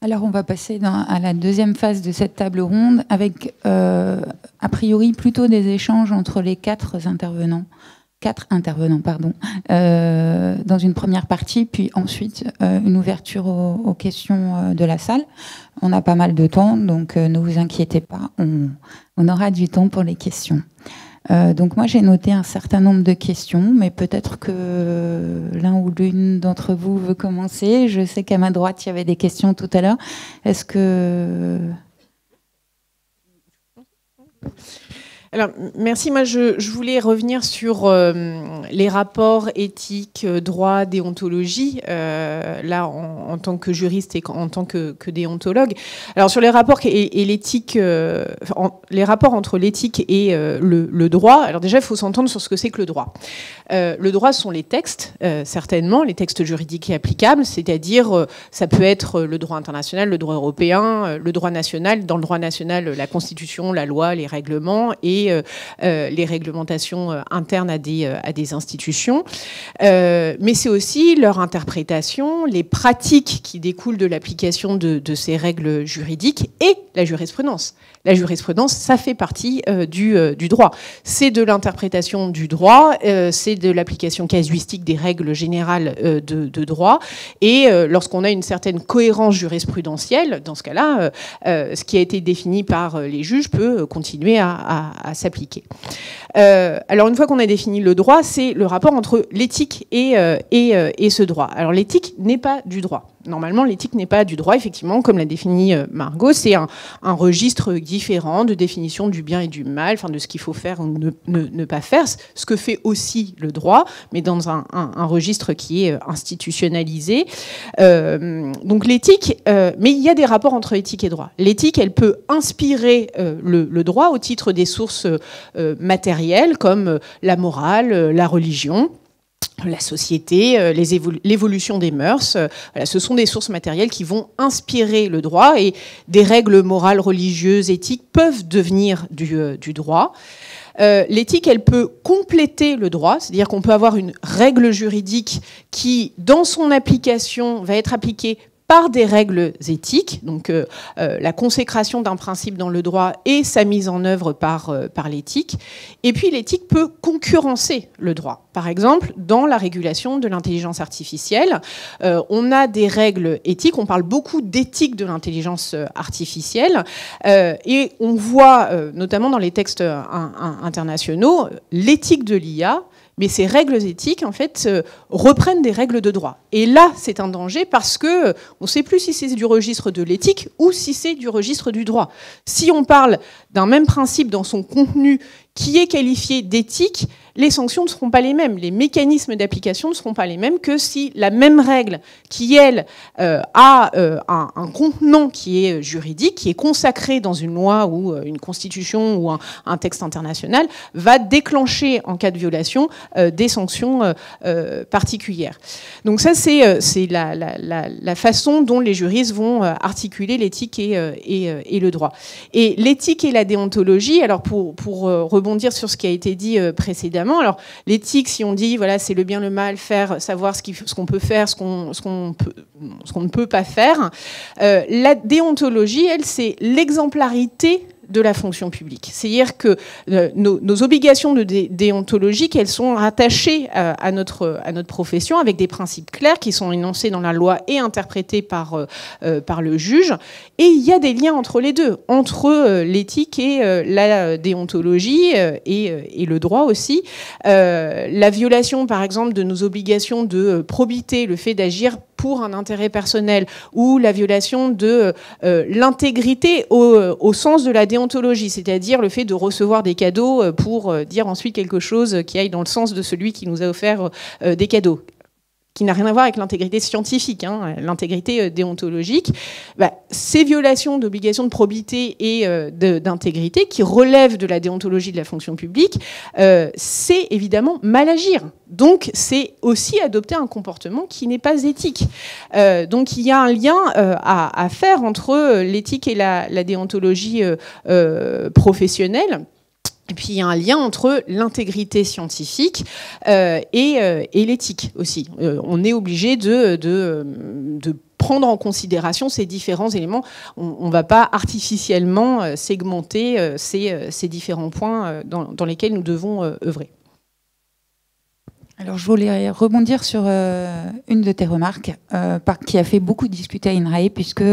Alors, on va passer à la deuxième phase de cette table ronde avec, a priori, plutôt des échanges entre les quatre intervenants, dans une première partie, puis ensuite une ouverture aux questions de la salle. On a pas mal de temps, donc ne vous inquiétez pas, on aura du temps pour les questions. Donc moi j'ai noté un certain nombre de questions, mais peut-être que l'un ou l'une d'entre vous veut commencer. Je sais qu'à ma droite il y avait des questions tout à l'heure. Est-ce que... Alors, merci. Moi, je voulais revenir sur les rapports éthiques, droit, déontologie, là, en tant que juriste et en tant que déontologue. Alors, sur les rapports et l'éthique, les rapports entre l'éthique et le droit, alors déjà, il faut s'entendre sur ce que c'est que le droit. Le droit, ce sont les textes, certainement, les textes juridiques et applicables, c'est-à-dire, ça peut être le droit international, le droit européen, le droit national. Dans le droit national, la Constitution, la loi, les règlements et les réglementations internes à des institutions. Mais c'est aussi leur interprétation, les pratiques qui découlent de l'application de ces règles juridiques et la jurisprudence. La jurisprudence, ça fait partie du droit. C'est de l'interprétation du droit, c'est de l'application casuistique des règles générales de droit. Et lorsqu'on a une certaine cohérence jurisprudentielle, dans ce cas-là, ce qui a été défini par les juges peut continuer à s'appliquer. Alors une fois qu'on a défini le droit, c'est le rapport entre l'éthique et ce droit. Alors l'éthique n'est pas du droit. Normalement, l'éthique n'est pas du droit, effectivement, comme l'a défini Margot, c'est un registre différent de définition du bien et du mal, enfin de ce qu'il faut faire ou ne pas faire, ce que fait aussi le droit, mais dans un registre qui est institutionnalisé. Donc l'éthique, mais il y a des rapports entre éthique et droit. L'éthique, elle peut inspirer le droit au titre des sources matérielles comme la morale, la religion, la société, l'évolution des mœurs. Voilà, ce sont des sources matérielles qui vont inspirer le droit et des règles morales, religieuses, éthiques peuvent devenir du droit. L'éthique, elle peut compléter le droit, c'est-à-dire qu'on peut avoir une règle juridique qui, dans son application, va être appliquée par des règles éthiques, donc la consécration d'un principe dans le droit et sa mise en œuvre par l'éthique. Et puis l'éthique peut concurrencer le droit. Par exemple, dans la régulation de l'intelligence artificielle, on a des règles éthiques, on parle beaucoup d'éthique de l'intelligence artificielle, et on voit, notamment dans les textes internationaux, l'éthique de l'IA. Mais ces règles éthiques, en fait, reprennent des règles de droit. Et là, c'est un danger parce que on ne sait plus si c'est du registre de l'éthique ou si c'est du registre du droit. Si on parle d'un même principe dans son contenu qui est qualifié d'éthique, les sanctions ne seront pas les mêmes, les mécanismes d'application ne seront pas les mêmes que si la même règle qui, elle, a un contenant qui est juridique, qui est consacré dans une loi ou une constitution ou un texte international, va déclencher en cas de violation des sanctions particulières. Donc ça, c'est la façon dont les juristes vont articuler l'éthique et le droit. Et l'éthique et la déontologie, alors pour rebondir sur ce qui a été dit précédemment, alors l'éthique, si on dit voilà, c'est le bien, le mal, faire, savoir ce qu'on peut faire, ce qu'on ne peut pas faire, la déontologie, elle, c'est l'exemplarité de la fonction publique. C'est-à-dire que nos obligations déontologiques, elles sont rattachées à notre profession avec des principes clairs qui sont énoncés dans la loi et interprétés par le juge. Et il y a des liens entre les deux, entre l'éthique et la déontologie et le droit aussi. La violation, par exemple, de nos obligations de probité, le fait d'agir pour un intérêt personnel, ou la violation de l'intégrité au sens de la déontologie, c'est-à-dire le fait de recevoir des cadeaux pour dire ensuite quelque chose qui aille dans le sens de celui qui nous a offert des cadeaux, qui n'a rien à voir avec l'intégrité scientifique, hein, l'intégrité déontologique. Ces violations d'obligations de probité et d'intégrité qui relèvent de la déontologie de la fonction publique, c'est évidemment mal agir. Donc c'est aussi adopter un comportement qui n'est pas éthique. Donc il y a un lien à faire entre l'éthique et la déontologie professionnelle. Et puis il y a un lien entre l'intégrité scientifique et l'éthique aussi. On est obligé de prendre en considération ces différents éléments. On ne va pas artificiellement segmenter ces différents points dans lesquels nous devons œuvrer. Alors, je voulais rebondir sur une de tes remarques qui a fait beaucoup discuter à INRAE, puisque,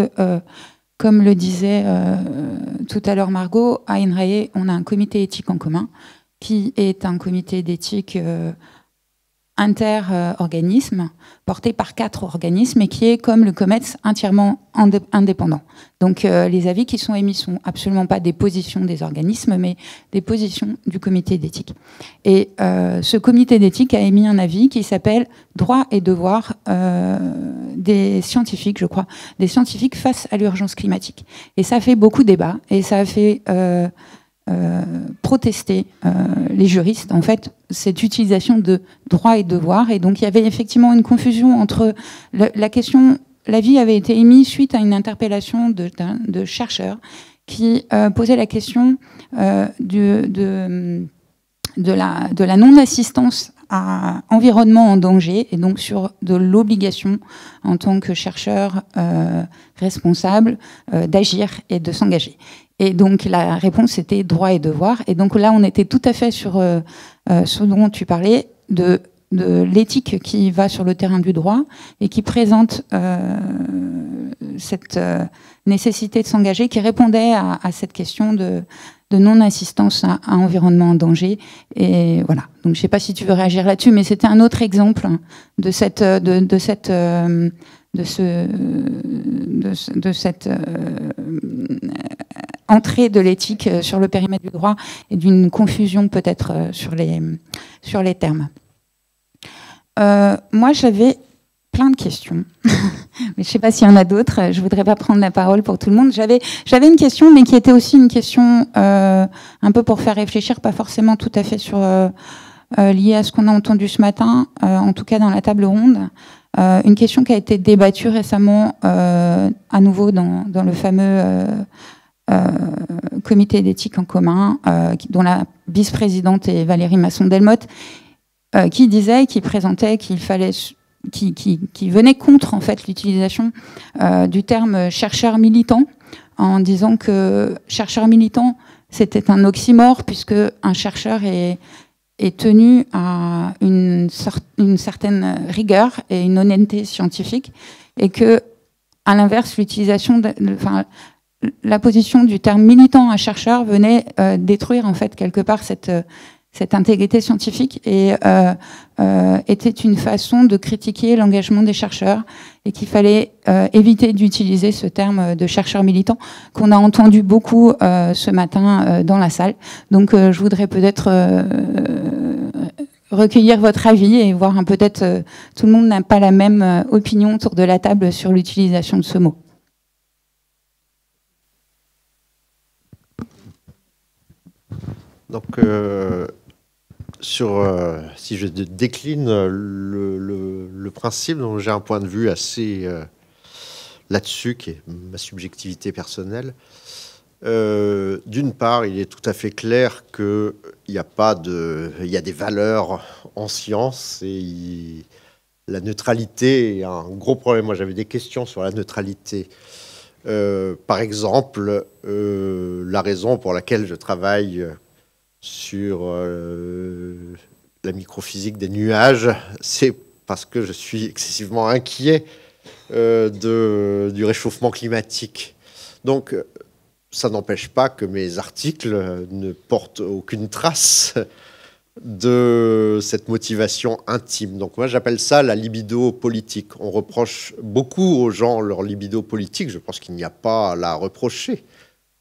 comme le disait tout à l'heure Margot, à INRAE, on a un comité éthique en commun, qui est un comité d'éthique inter-organisme, porté par 4 organismes, et qui est, comme le COMETS, entièrement indépendant. Donc les avis qui sont émis sont absolument pas des positions des organismes, mais des positions du comité d'éthique. Et ce comité d'éthique a émis un avis qui s'appelle « Droits et devoirs des scientifiques », je crois, des scientifiques face à l'urgence climatique. Et ça a fait beaucoup débat, et ça a fait protester les juristes, en fait, cette utilisation de droits et devoirs. Et donc, il y avait effectivement une confusion entre la question... L'avis avait été émis suite à une interpellation de chercheurs qui posaient la question de la non-assistance à environnement en danger, et donc sur de l'obligation en tant que chercheur responsable d'agir et de s'engager. Et donc la réponse était droit et devoir. Et donc là, on était tout à fait sur ce dont tu parlais, de l'éthique qui va sur le terrain du droit et qui présente cette nécessité de s'engager, qui répondait à cette question de non-assistance à environnement en danger. Et voilà. Donc je ne sais pas si tu veux réagir là-dessus, mais c'était un autre exemple de cette entrée de l'éthique sur le périmètre du droit et d'une confusion peut-être sur les termes. Moi, j'avais plein de questions, mais je ne sais pas s'il y en a d'autres. Je ne voudrais pas prendre la parole pour tout le monde. J'avais une question, mais qui était aussi une question un peu pour faire réfléchir, pas forcément tout à fait liée à ce qu'on a entendu ce matin, en tout cas dans la table ronde. Une question qui a été débattue récemment, à nouveau dans le fameux comité d'éthique en commun, dont la vice-présidente est Valérie Masson-Delmotte, qui disait, qui présentait qu'il fallait, qui venait contre en fait l'utilisation du terme chercheur militant, en disant que chercheur militant c'était un oxymore, puisque un chercheur est tenu à une certaine rigueur et une honnêteté scientifique, et que, à l'inverse, la position du terme militant à chercheur venait détruire en fait quelque part cette intégrité scientifique, et était une façon de critiquer l'engagement des chercheurs, et qu'il fallait éviter d'utiliser ce terme de chercheur militant qu'on a entendu beaucoup ce matin dans la salle. Donc je voudrais peut-être recueillir votre avis et voir peut-être tout le monde n'a pas la même opinion autour de la table sur l'utilisation de ce mot. Donc, si je décline le principe, donc j'ai un point de vue assez là-dessus, qui est ma subjectivité personnelle. D'une part, il est tout à fait clair qu'il y a des valeurs en science, et la neutralité est un gros problème. Moi, j'avais des questions sur la neutralité. Par exemple, la raison pour laquelle je travaille sur la microphysique des nuages, c'est parce que je suis excessivement inquiet du réchauffement climatique. Donc, ça n'empêche pas que mes articles ne portent aucune trace de cette motivation intime. Donc moi, j'appelle ça la libido politique. On reproche beaucoup aux gens leur libido politique. Je pense qu'il n'y a pas à la reprocher.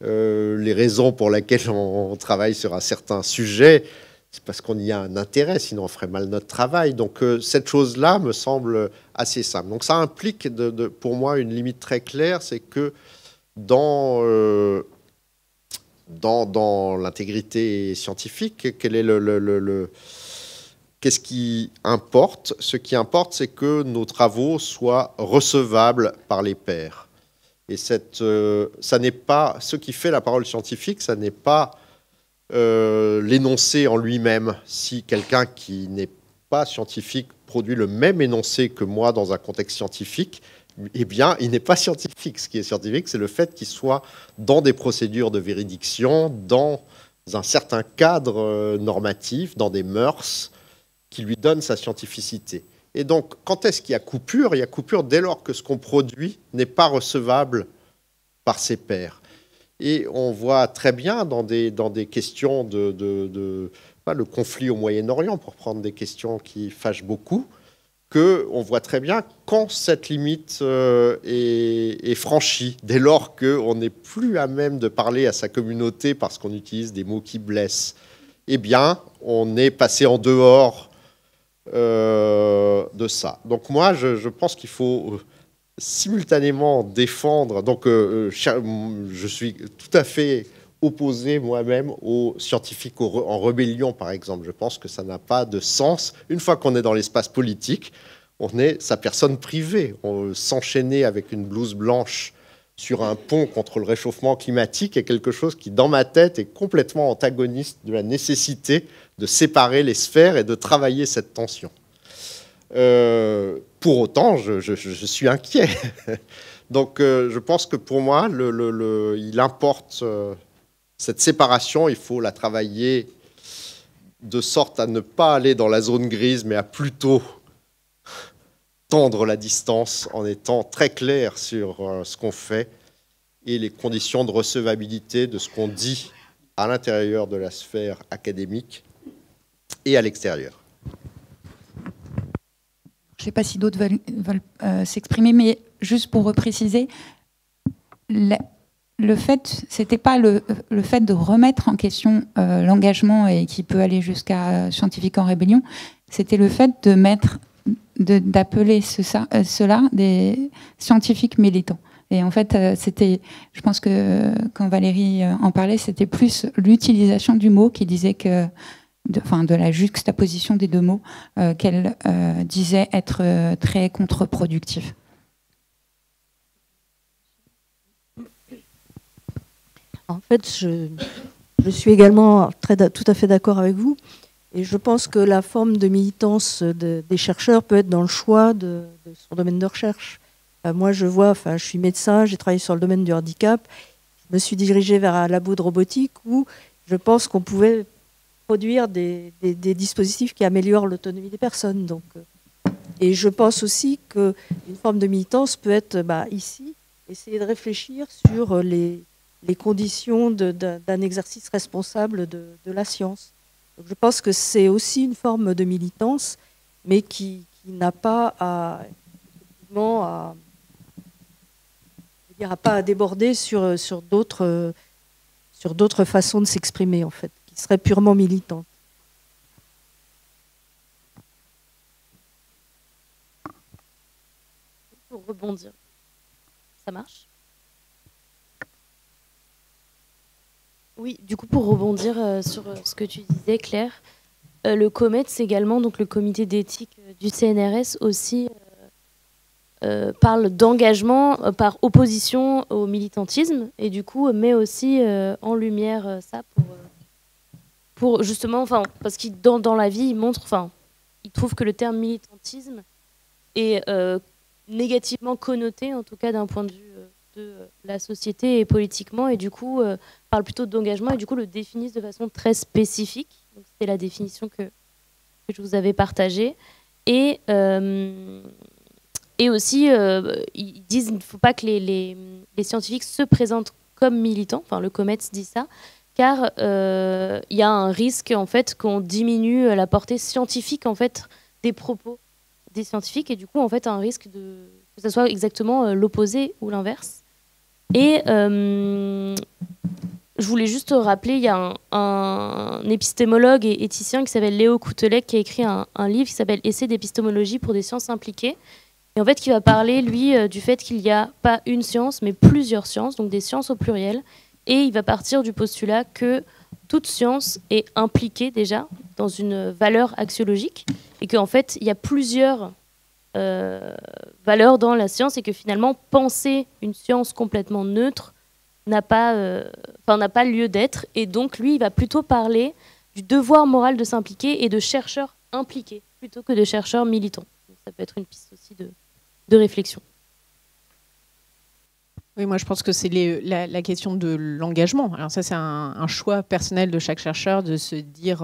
Les raisons pour lesquelles on travaille sur un certain sujet, c'est parce qu'on y a un intérêt, sinon on ferait mal notre travail. Donc cette chose-là me semble assez simple. Donc ça implique pour moi une limite très claire, c'est que dans l'intégrité scientifique, qu'est-ce qui importe? Ce qui importe, c'est que nos travaux soient recevables par les pairs. Et ça n'est pas ce qui fait la parole scientifique, ça n'est pas l'énoncé en lui-même. Si quelqu'un qui n'est pas scientifique produit le même énoncé que moi dans un contexte scientifique, eh bien, il n'est pas scientifique. Ce qui est scientifique, c'est le fait qu'il soit dans des procédures de véridiction, dans un certain cadre normatif, dans des mœurs qui lui donnent sa scientificité. Et donc, quand est-ce qu'il y a coupure? Il y a coupure dès lors que ce qu'on produit n'est pas recevable par ses pairs. Et on voit très bien dans des questions le conflit au Moyen-Orient, pour prendre des questions qui fâchent beaucoup, qu'on voit très bien quand cette limite est franchie, dès lors qu'on n'est plus à même de parler à sa communauté parce qu'on utilise des mots qui blessent. Eh bien, on est passé en dehors de ça. Donc moi, je pense qu'il faut simultanément défendre. Donc, je suis tout à fait opposé moi-même aux scientifiques en rébellion, par exemple. Je pense que ça n'a pas de sens. Une fois qu'on est dans l'espace politique, on est sa personne privée. S'enchaîner avec une blouse blanche sur un pont contre le réchauffement climatique est quelque chose qui, dans ma tête, est complètement antagoniste de la nécessité de séparer les sphères et de travailler cette tension. Pour autant, je suis inquiet. Donc, je pense que pour moi, il importe cette séparation, il faut la travailler de sorte à ne pas aller dans la zone grise, mais à plutôt tendre la distance en étant très clair sur ce qu'on fait et les conditions de recevabilité de ce qu'on dit à l'intérieur de la sphère académique et à l'extérieur. Je ne sais pas si d'autres veulent s'exprimer, mais juste pour repréciser, le fait, c'était pas le fait de remettre en question l'engagement et qui peut aller jusqu'à scientifique en rébellion, c'était le fait d'appeler cela des scientifiques militants. Et en fait, je pense que quand Valérie en parlait, c'était plus l'utilisation du mot qui disait que de la juxtaposition des deux mots qu'elle disait être très contre-productif. En fait, je suis également tout à fait d'accord avec vous. Et je pense que la forme de militance des chercheurs peut être dans le choix de son domaine de recherche. Moi, je suis médecin, j'ai travaillé sur le domaine du handicap. Je me suis dirigée vers un labo de robotique où je pense qu'on pouvait produire des dispositifs qui améliorent l'autonomie des personnes. Donc, et je pense aussi qu'une forme de militance peut être ici, essayer de réfléchir sur les conditions d'un exercice responsable de la science. Donc je pense que c'est aussi une forme de militance, mais qui n'a pas à déborder sur d'autres façons de s'exprimer, en fait, qui seraient purement militantes. Pour rebondir, ça marche ? Oui, du coup, pour rebondir sur ce que tu disais, Claire, le COMETS également, donc le comité d'éthique du CNRS aussi, parle d'engagement par opposition au militantisme et du coup met aussi en lumière ça pour justement, parce qu'il dans la vie, il trouve que le terme militantisme est négativement connoté, en tout cas d'un point de vue de la société et politiquement, et du coup parle plutôt d'engagement et du coup le définissent de façon très spécifique. Donc c'était la définition que je vous avais partagée. Et aussi, ils disent qu'il ne faut pas que les scientifiques se présentent comme militants. Enfin, le COMETS dit ça, car il y a un risque en fait qu'on diminue la portée scientifique en fait des propos des scientifiques, et du coup en fait un risque que ce soit exactement l'opposé ou l'inverse. Et je voulais juste rappeler, il y a un épistémologue et éthicien qui s'appelle Léo Coutelec qui a écrit un livre qui s'appelle Essai d'épistémologie pour des sciences impliquées. Et en fait, qui va parler, lui, du fait qu'il n'y a pas une science, mais plusieurs sciences, donc des sciences au pluriel. Et il va partir du postulat que toute science est impliquée déjà dans une valeur axiologique et qu'en fait, il y a plusieurs valeurs dans la science et que finalement, penser une science complètement neutre n'a pas lieu d'être. Et donc, lui, il va plutôt parler du devoir moral de s'impliquer et de chercheurs impliqués plutôt que de chercheurs militants. Donc, ça peut être une piste aussi de réflexion. Oui, moi je pense que c'est la question de l'engagement. Alors ça, c'est un choix personnel de chaque chercheur de se dire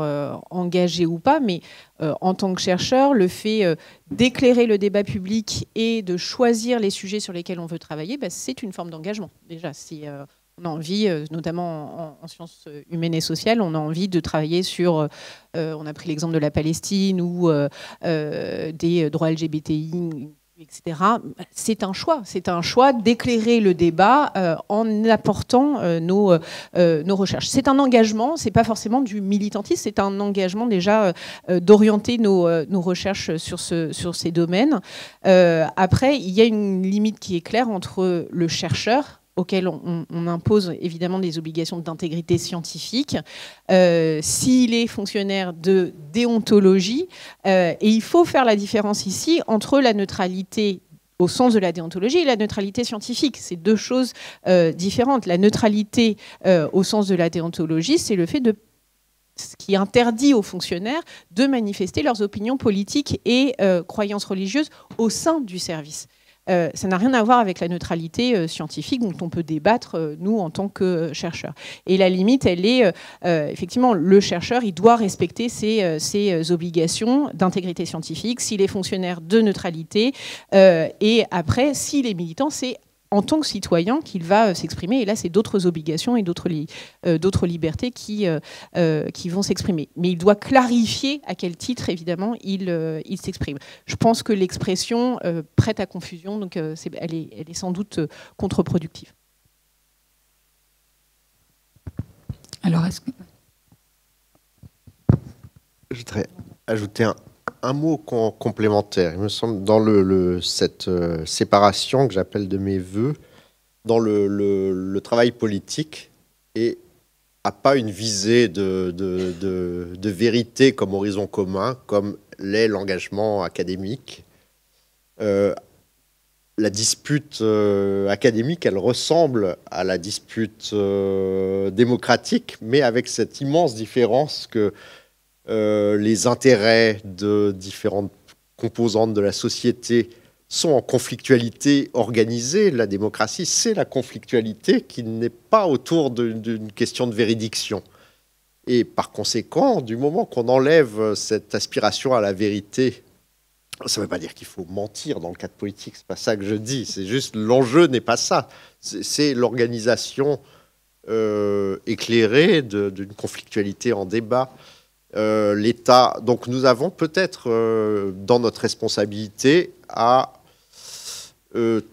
engagé ou pas, mais en tant que chercheur, le fait d'éclairer le débat public et de choisir les sujets sur lesquels on veut travailler, c'est une forme d'engagement. Déjà, si on a envie, notamment en sciences humaines et sociales, on a envie de travailler sur, on a pris l'exemple de la Palestine ou des droits LGBTI, etc. C'est un choix d'éclairer le débat en apportant nos recherches. C'est un engagement, c'est pas forcément du militantisme, c'est un engagement déjà d'orienter nos recherches sur ces domaines. Après, il y a une limite qui est claire entre le chercheur, auquel on impose évidemment des obligations d'intégrité scientifique, s'il est fonctionnaire de déontologie, et il faut faire la différence ici entre la neutralité au sens de la déontologie et la neutralité scientifique. C'est deux choses différentes. La neutralité au sens de la déontologie, c'est le fait de ce qui interdit aux fonctionnaires de manifester leurs opinions politiques et croyances religieuses au sein du service. Ça n'a rien à voir avec la neutralité scientifique dont on peut débattre, nous, en tant que chercheurs. Et la limite, elle est, effectivement, le chercheur, il doit respecter ses obligations d'intégrité scientifique, s'il est fonctionnaire de neutralité, et après, s'il est militant, c'est en tant que citoyen qu'il va s'exprimer. Et là, c'est d'autres obligations et d'autres libertés qui vont s'exprimer. Mais il doit clarifier à quel titre, évidemment, il s'exprime. Je pense que l'expression prête à confusion, donc elle est sans doute contre-productive. Alors, est-ce que... Je voudrais ajouter un mot complémentaire. Il me semble, dans cette séparation que j'appelle de mes voeux, dans le travail politique, et n'a pas une visée de vérité comme horizon commun, comme l'est l'engagement académique. La dispute académique, elle ressemble à la dispute démocratique, mais avec cette immense différence que les intérêts de différentes composantes de la société sont en conflictualité organisée. La démocratie, c'est la conflictualité qui n'est pas autour d'une question de véridiction. Et par conséquent, du moment qu'on enlève cette aspiration à la vérité, ça ne veut pas dire qu'il faut mentir dans le cadre politique, c'est pas ça que je dis, c'est juste l'enjeu n'est pas ça. C'est l'organisation éclairée d'une conflictualité en débat. L'État, donc nous avons peut-être dans notre responsabilité à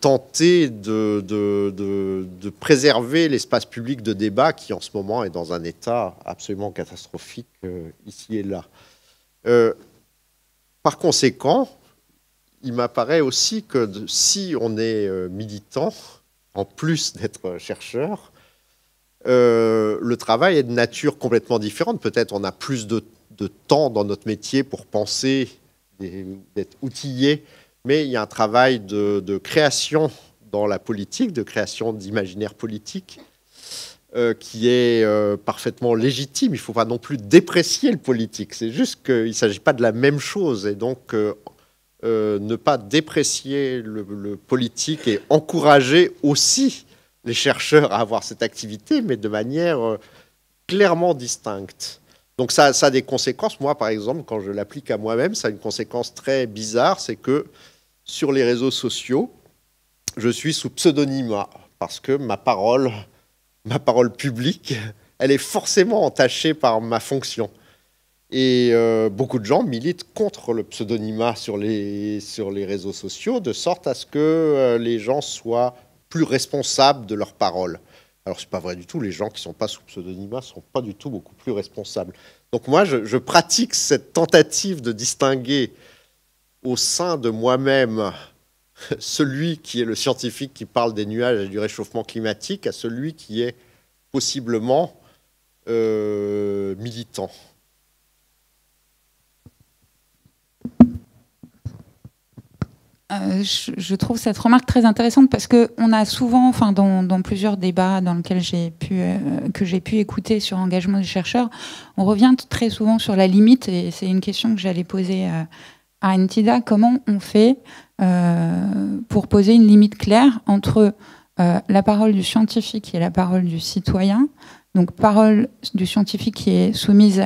tenter de préserver l'espace public de débat qui en ce moment est dans un état absolument catastrophique ici et là. Par conséquent, il m'apparaît aussi que si on est militant, en plus d'être chercheur, le travail est de nature complètement différente. Peut-être on a plus de temps dans notre métier pour penser, d'être outillé, mais il y a un travail de création dans la politique, de création d'imaginaire politique, qui est parfaitement légitime. Il ne faut pas non plus déprécier le politique. C'est juste qu'il ne s'agit pas de la même chose. Et donc, ne pas déprécier le politique et encourager aussi les chercheurs à avoir cette activité, mais de manière clairement distincte. Donc ça a des conséquences. Moi, par exemple, quand je l'applique à moi-même, ça a une conséquence très bizarre, c'est que sur les réseaux sociaux, je suis sous pseudonymat, parce que ma parole publique, elle est forcément entachée par ma fonction. Et beaucoup de gens militent contre le pseudonymat sur les réseaux sociaux, de sorte à ce que les gens soient plus responsables de leurs paroles. Alors, ce n'est pas vrai du tout. Les gens qui ne sont pas sous pseudonymat ne sont pas du tout beaucoup plus responsables. Donc, moi, je pratique cette tentative de distinguer au sein de moi-même celui qui est le scientifique qui parle des nuages et du réchauffement climatique à celui qui est possiblement militant. Je trouve cette remarque très intéressante parce qu'on a souvent, enfin dans plusieurs débats dans lesquels que j'ai pu écouter sur l'engagement des chercheurs, on revient très souvent sur la limite, et c'est une question que j'allais poser à Ntida. Comment on fait pour poser une limite claire entre la parole du scientifique et la parole du citoyen. Donc, parole du scientifique qui est soumise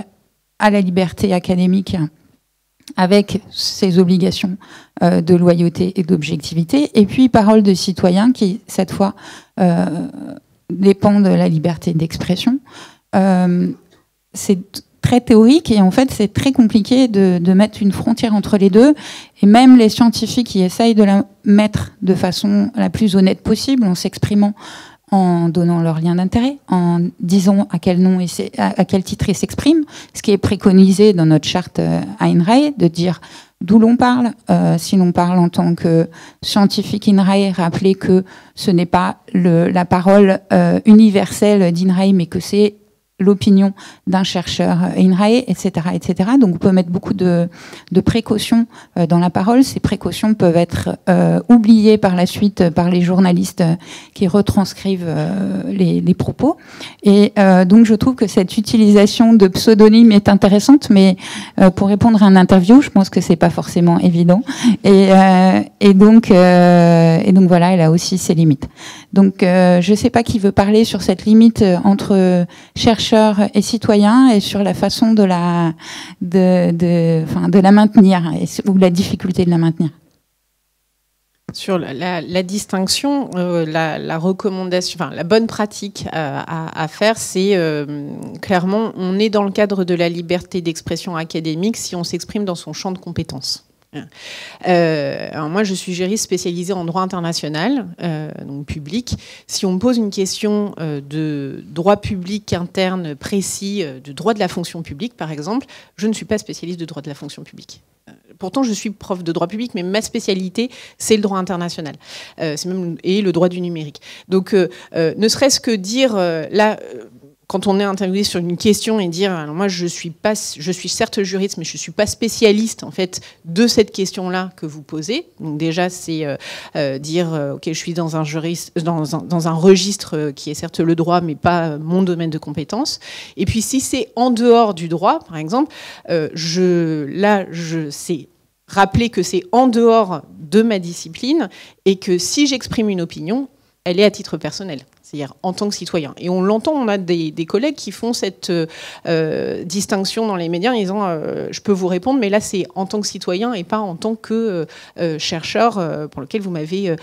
à la liberté académique avec ses obligations de loyauté et d'objectivité, et puis parole de citoyen qui, cette fois, dépend de la liberté d'expression. C'est très théorique et en fait, c'est très compliqué de mettre une frontière entre les deux, et même les scientifiques qui essayent de la mettre de façon la plus honnête possible, en s'exprimant, en donnant leur lien d'intérêt, en disant à quel nom à quel titre ils s'expriment, ce qui est préconisé dans notre charte INRAE, de dire d'où l'on parle. Si l'on parle en tant que scientifique INRAE, rappeler que ce n'est pas la parole universelle d'INRAE, mais que c'est l'opinion d'un chercheur INRAE, etc., etc. Donc, on peut mettre beaucoup de précautions dans la parole. Ces précautions peuvent être oubliées par la suite par les journalistes qui retranscrivent les propos. Et donc, je trouve que cette utilisation de pseudonymes est intéressante, mais pour répondre à une interview, je pense que c'est pas forcément évident. Et donc voilà, elle a aussi ses limites. Donc, je sais pas qui veut parler sur cette limite entre chercheurs et citoyens et sur la façon de la maintenir ou la difficulté de la maintenir. Sur la distinction, la recommandation, la bonne pratique à faire, c'est clairement, on est dans le cadre de la liberté d'expression académique si on s'exprime dans son champ de compétences. Alors moi, je suis juriste spécialisée en droit international, donc public. Si on me pose une question de droit public interne précis, de droit de la fonction publique, par exemple, je ne suis pas spécialiste de droit de la fonction publique. Pourtant, je suis prof de droit public, mais ma spécialité, c'est le droit international, et le droit du numérique. Donc, ne serait-ce que dire là. Quand on est interviewé sur une question et dire, alors moi je suis certes juriste, mais je suis pas spécialiste en fait de cette question-là que vous posez. Donc déjà c'est dire, ok, je suis dans un registre qui est certes le droit, mais pas mon domaine de compétence. Et puis si c'est en dehors du droit, par exemple, je sais rappeler que c'est en dehors de ma discipline et que si j'exprime une opinion, elle est à titre personnel. C'est-à-dire en tant que citoyen. Et on l'entend, on a des collègues qui font cette distinction dans les médias en disant je peux vous répondre, mais là c'est en tant que citoyen et pas en tant que chercheur pour lequel vous m'avez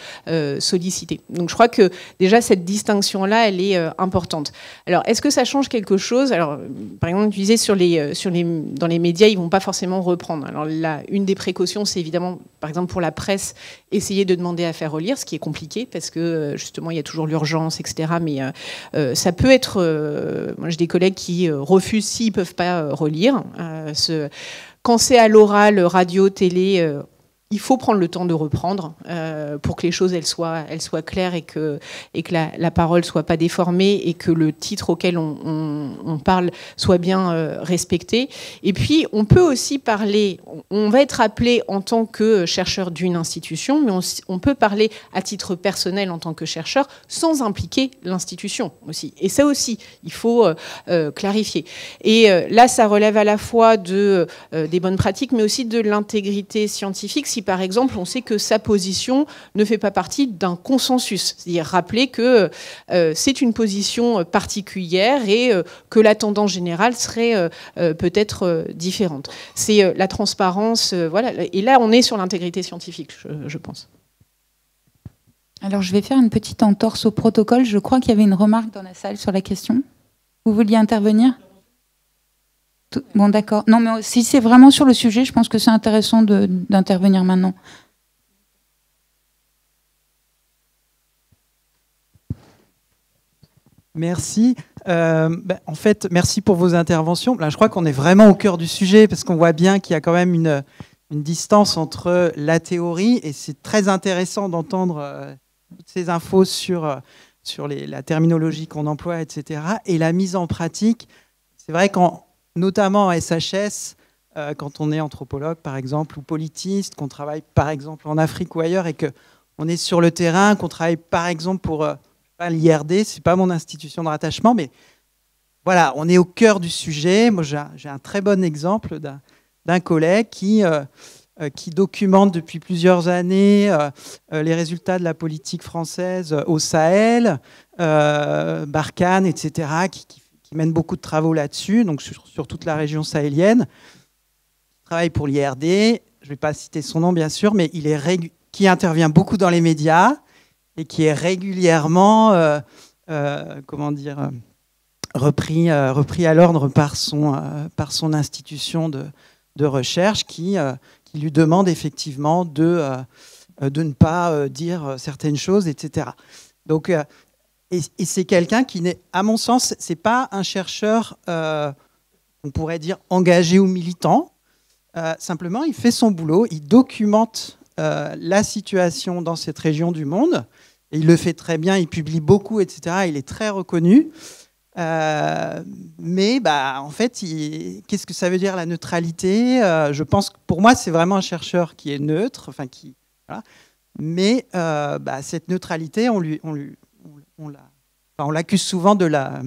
sollicité. Donc je crois que déjà cette distinction-là, elle est importante. Alors est-ce que ça change quelque chose? Alors par exemple, tu disais dans les médias, ils vont pas forcément reprendre. Alors là, une des précautions, c'est évidemment, par exemple pour la presse, essayer de demander à faire relire, ce qui est compliqué parce que justement il y a toujours l'urgence, etc. Mais ça peut être... moi, j'ai des collègues qui refusent s'ils ne peuvent pas relire. Quand c'est à l'oral, radio, télé... il faut prendre le temps de reprendre pour que les choses elles soient claires et que la parole soit pas déformée et que le titre auquel on parle soit bien respecté. Et puis on peut aussi parler, on va être appelé en tant que chercheur d'une institution, mais on peut parler à titre personnel en tant que chercheur sans impliquer l'institution aussi. Et ça aussi, il faut clarifier. Et là, ça relève à la fois des bonnes pratiques, mais aussi de l'intégrité scientifique. Si par exemple, on sait que sa position ne fait pas partie d'un consensus. C'est-à-dire rappeler que c'est une position particulière et que la tendance générale serait peut-être différente. C'est la transparence, voilà. Et là, on est sur l'intégrité scientifique, je pense. Alors, je vais faire une petite entorse au protocole. Je crois qu'il y avait une remarque dans la salle sur la question. Vous vouliez intervenir ? Bon, d'accord. Non, mais si c'est vraiment sur le sujet, je pense que c'est intéressant d'intervenir maintenant. Merci. En fait, merci pour vos interventions. Là, je crois qu'on est vraiment au cœur du sujet parce qu'on voit bien qu'il y a quand même une distance entre la théorie et c'est très intéressant d'entendre toutes ces infos sur la terminologie qu'on emploie, etc. et la mise en pratique. C'est vrai notamment en SHS, quand on est anthropologue, par exemple, ou politiste, qu'on travaille, par exemple, en Afrique ou ailleurs, et qu'on est sur le terrain, qu'on travaille, par exemple, pour l'IRD, c'est pas mon institution de rattachement, mais voilà, on est au cœur du sujet. Moi, j'ai un très bon exemple d'un collègue qui qui documente depuis plusieurs années les résultats de la politique française au Sahel, Barkhane, etc., qui mène beaucoup de travaux là-dessus, donc sur toute la région sahélienne. Il travaille pour l'IRD, je ne vais pas citer son nom bien sûr, mais qui intervient beaucoup dans les médias et qui est régulièrement repris à l'ordre par son institution de recherche qui lui demande effectivement de ne pas dire certaines choses, etc. Donc, et c'est quelqu'un qui n'est, à mon sens, c'est pas un chercheur, on pourrait dire, engagé ou militant. Simplement, il fait son boulot, il documente la situation dans cette région du monde. Et il le fait très bien, il publie beaucoup, etc. Il est très reconnu. Mais en fait, qu'est-ce que ça veut dire la neutralité ? Je pense que pour moi, c'est vraiment un chercheur qui est neutre. Voilà. Mais cette neutralité, on l'accuse souvent de la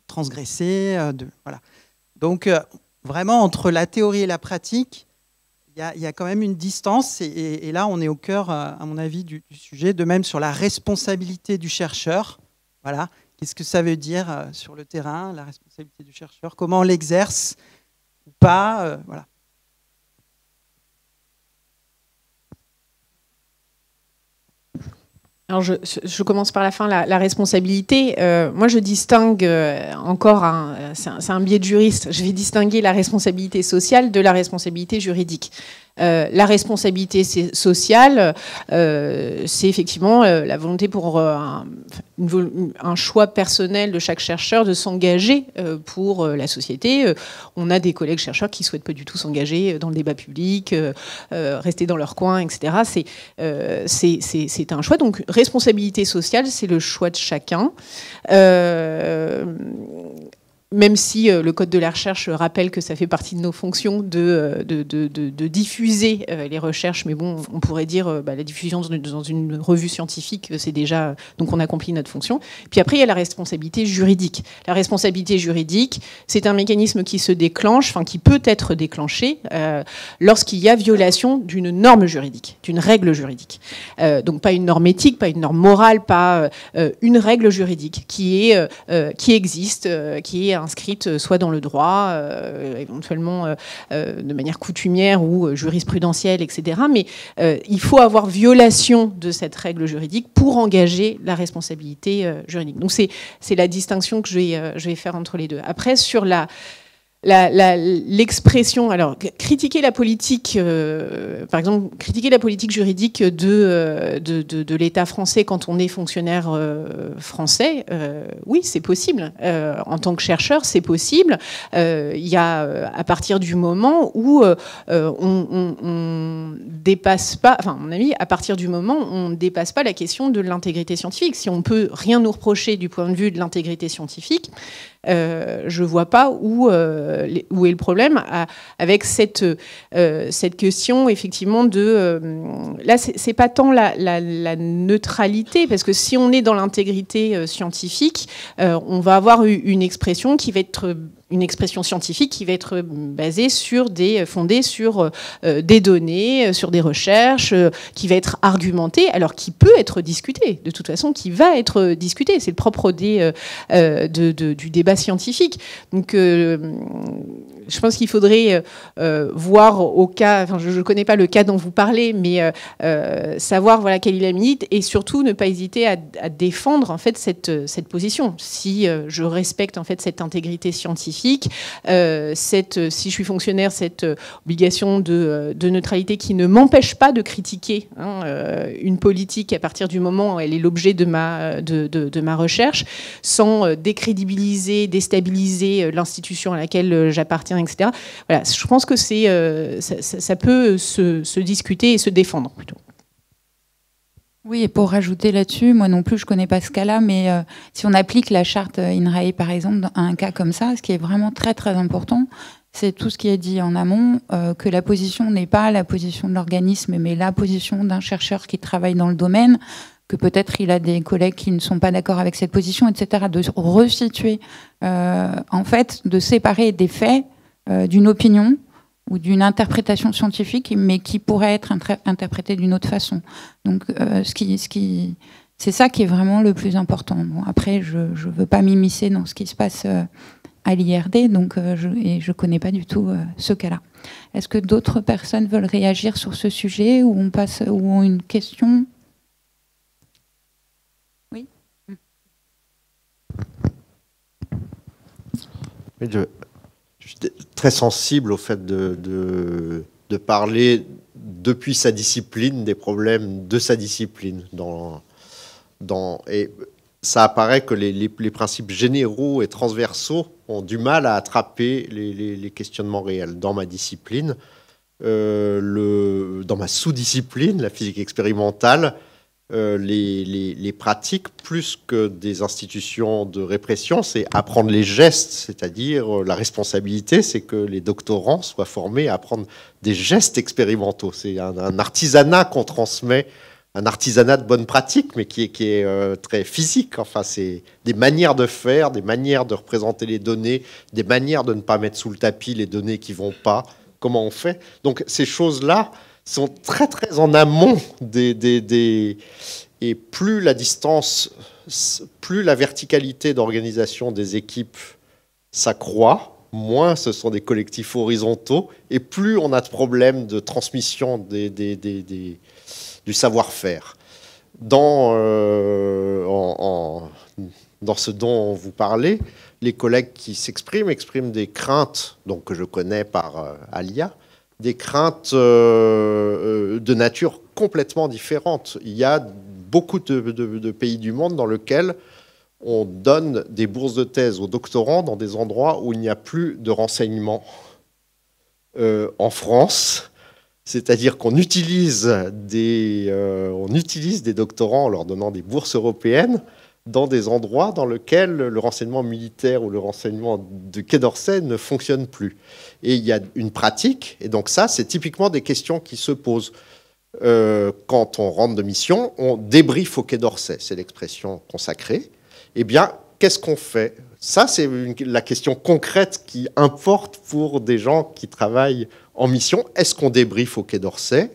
transgresser. Voilà. Donc, vraiment, entre la théorie et la pratique, il y a quand même une distance. Et là, on est au cœur, à mon avis, du sujet. De même sur la responsabilité du chercheur. Voilà. Qu'est-ce que ça veut dire sur le terrain, la responsabilité du chercheur ? Comment on l'exerce ou pas voilà. Alors je commence par la fin, la responsabilité. Moi, je distingue encore, c'est un biais de juriste, je vais distinguer la responsabilité sociale de la responsabilité juridique. La responsabilité sociale, c'est effectivement la volonté pour un choix personnel de chaque chercheur de s'engager pour la société. On a des collègues chercheurs qui ne souhaitent pas du tout s'engager dans le débat public, rester dans leur coin, etc. C'est un choix. Donc, responsabilité sociale, c'est le choix de chacun. Même si le Code de la recherche rappelle que ça fait partie de nos fonctions de diffuser les recherches, mais bon, on pourrait dire la diffusion dans une revue scientifique, c'est déjà... Donc on accomplit notre fonction. Puis après, il y a la responsabilité juridique. La responsabilité juridique, c'est un mécanisme qui se déclenche, enfin qui peut être déclenché lorsqu'il y a violation d'une norme juridique, d'une règle juridique. Donc pas une norme éthique, pas une norme morale, pas une règle juridique qui existe, qui est inscrite soit dans le droit, éventuellement de manière coutumière ou jurisprudentielle, etc. Mais il faut avoir violation de cette règle juridique pour engager la responsabilité juridique. Donc c'est la distinction que je vais faire entre les deux. Après, sur l'expression, alors critiquer la politique, par exemple, critiquer la politique juridique de l'État français quand on est fonctionnaire français, oui, c'est possible. En tant que chercheur, c'est possible. Il y a à partir du moment où on dépasse pas, enfin, à mon avis, à partir du moment où on ne dépasse pas la question de l'intégrité scientifique. Si on peut rien nous reprocher du point de vue de l'intégrité scientifique, je vois pas où est le problème avec cette question effectivement de là c'est pas tant la neutralité, parce que si on est dans l'intégrité scientifique, on va avoir une expression qui va être une expression scientifique qui va être fondée sur des données, sur des recherches, qui va être argumentée, alors qui peut être discutée, de toute façon, qui va être discutée. C'est le propre du débat scientifique. Donc, je pense qu'il faudrait voir au cas, enfin, je ne connais pas le cas dont vous parlez, mais savoir voilà, quelle est la limite, et surtout ne pas hésiter à défendre en fait, cette position. Si je respecte en fait, cette intégrité scientifique, si je suis fonctionnaire, cette obligation de neutralité qui ne m'empêche pas de critiquer une politique à partir du moment où elle est l'objet de ma recherche, sans décrédibiliser, déstabiliser l'institution à laquelle j'appartiens, etc. Voilà, je pense que ça peut se discuter et se défendre plutôt. Oui, et pour rajouter là-dessus, moi non plus, je ne connais pas ce cas-là, mais si on applique la charte INRAE, par exemple, à un cas comme ça, ce qui est vraiment très, très important, c'est tout ce qui est dit en amont, que la position n'est pas la position de l'organisme, mais la position d'un chercheur qui travaille dans le domaine, que peut-être il a des collègues qui ne sont pas d'accord avec cette position, etc., de resituer, en fait, de séparer des faits d'une opinion, ou d'une interprétation scientifique, mais qui pourrait être interprétée d'une autre façon. Donc, c'est ça qui est vraiment le plus important. Bon, après, je ne veux pas m'immiscer dans ce qui se passe à l'IRD, donc je ne connais pas du tout ce cas-là. Est-ce que d'autres personnes veulent réagir sur ce sujet ou ont une question ? Oui. Je suis très sensible au fait de parler depuis sa discipline des problèmes de sa discipline. Et ça apparaît que les principes généraux et transversaux ont du mal à attraper les questionnements réels. Dans ma discipline, dans ma sous-discipline, la physique expérimentale, les pratiques, plus que des institutions de répression, c'est apprendre les gestes, c'est-à-dire la responsabilité, c'est que les doctorants soient formés à apprendre des gestes expérimentaux. C'est un artisanat qu'on transmet, un artisanat de bonne pratique, mais qui est très physique. Enfin, c'est des manières de faire, des manières de représenter les données, des manières de ne pas mettre sous le tapis les données qui ne vont pas. Comment on fait ? Donc, ces choses-là sont très, très en amont et plus la distance, plus la verticalité d'organisation des équipes s'accroît, moins ce sont des collectifs horizontaux, et plus on a de problèmes de transmission du savoir-faire. Dans ce dont vous parlez, les collègues qui expriment des craintes, donc que je connais par Alia, des craintes de nature complètement différente. Il y a beaucoup de pays du monde dans lesquels on donne des bourses de thèse aux doctorants dans des endroits où il n'y a plus de renseignements. En France, c'est-à-dire qu'on utilise des doctorants en leur donnant des bourses européennes dans des endroits dans lesquels le renseignement militaire ou le renseignement du Quai d'Orsay ne fonctionne plus. Et il y a une pratique, et donc ça, c'est typiquement des questions qui se posent. Quand on rentre de mission, on débriefe au Quai d'Orsay, c'est l'expression consacrée. Eh bien, qu'est-ce qu'on fait ? Ça, c'est la question concrète qui importe pour des gens qui travaillent en mission. Est-ce qu'on débriefe au Quai d'Orsay ?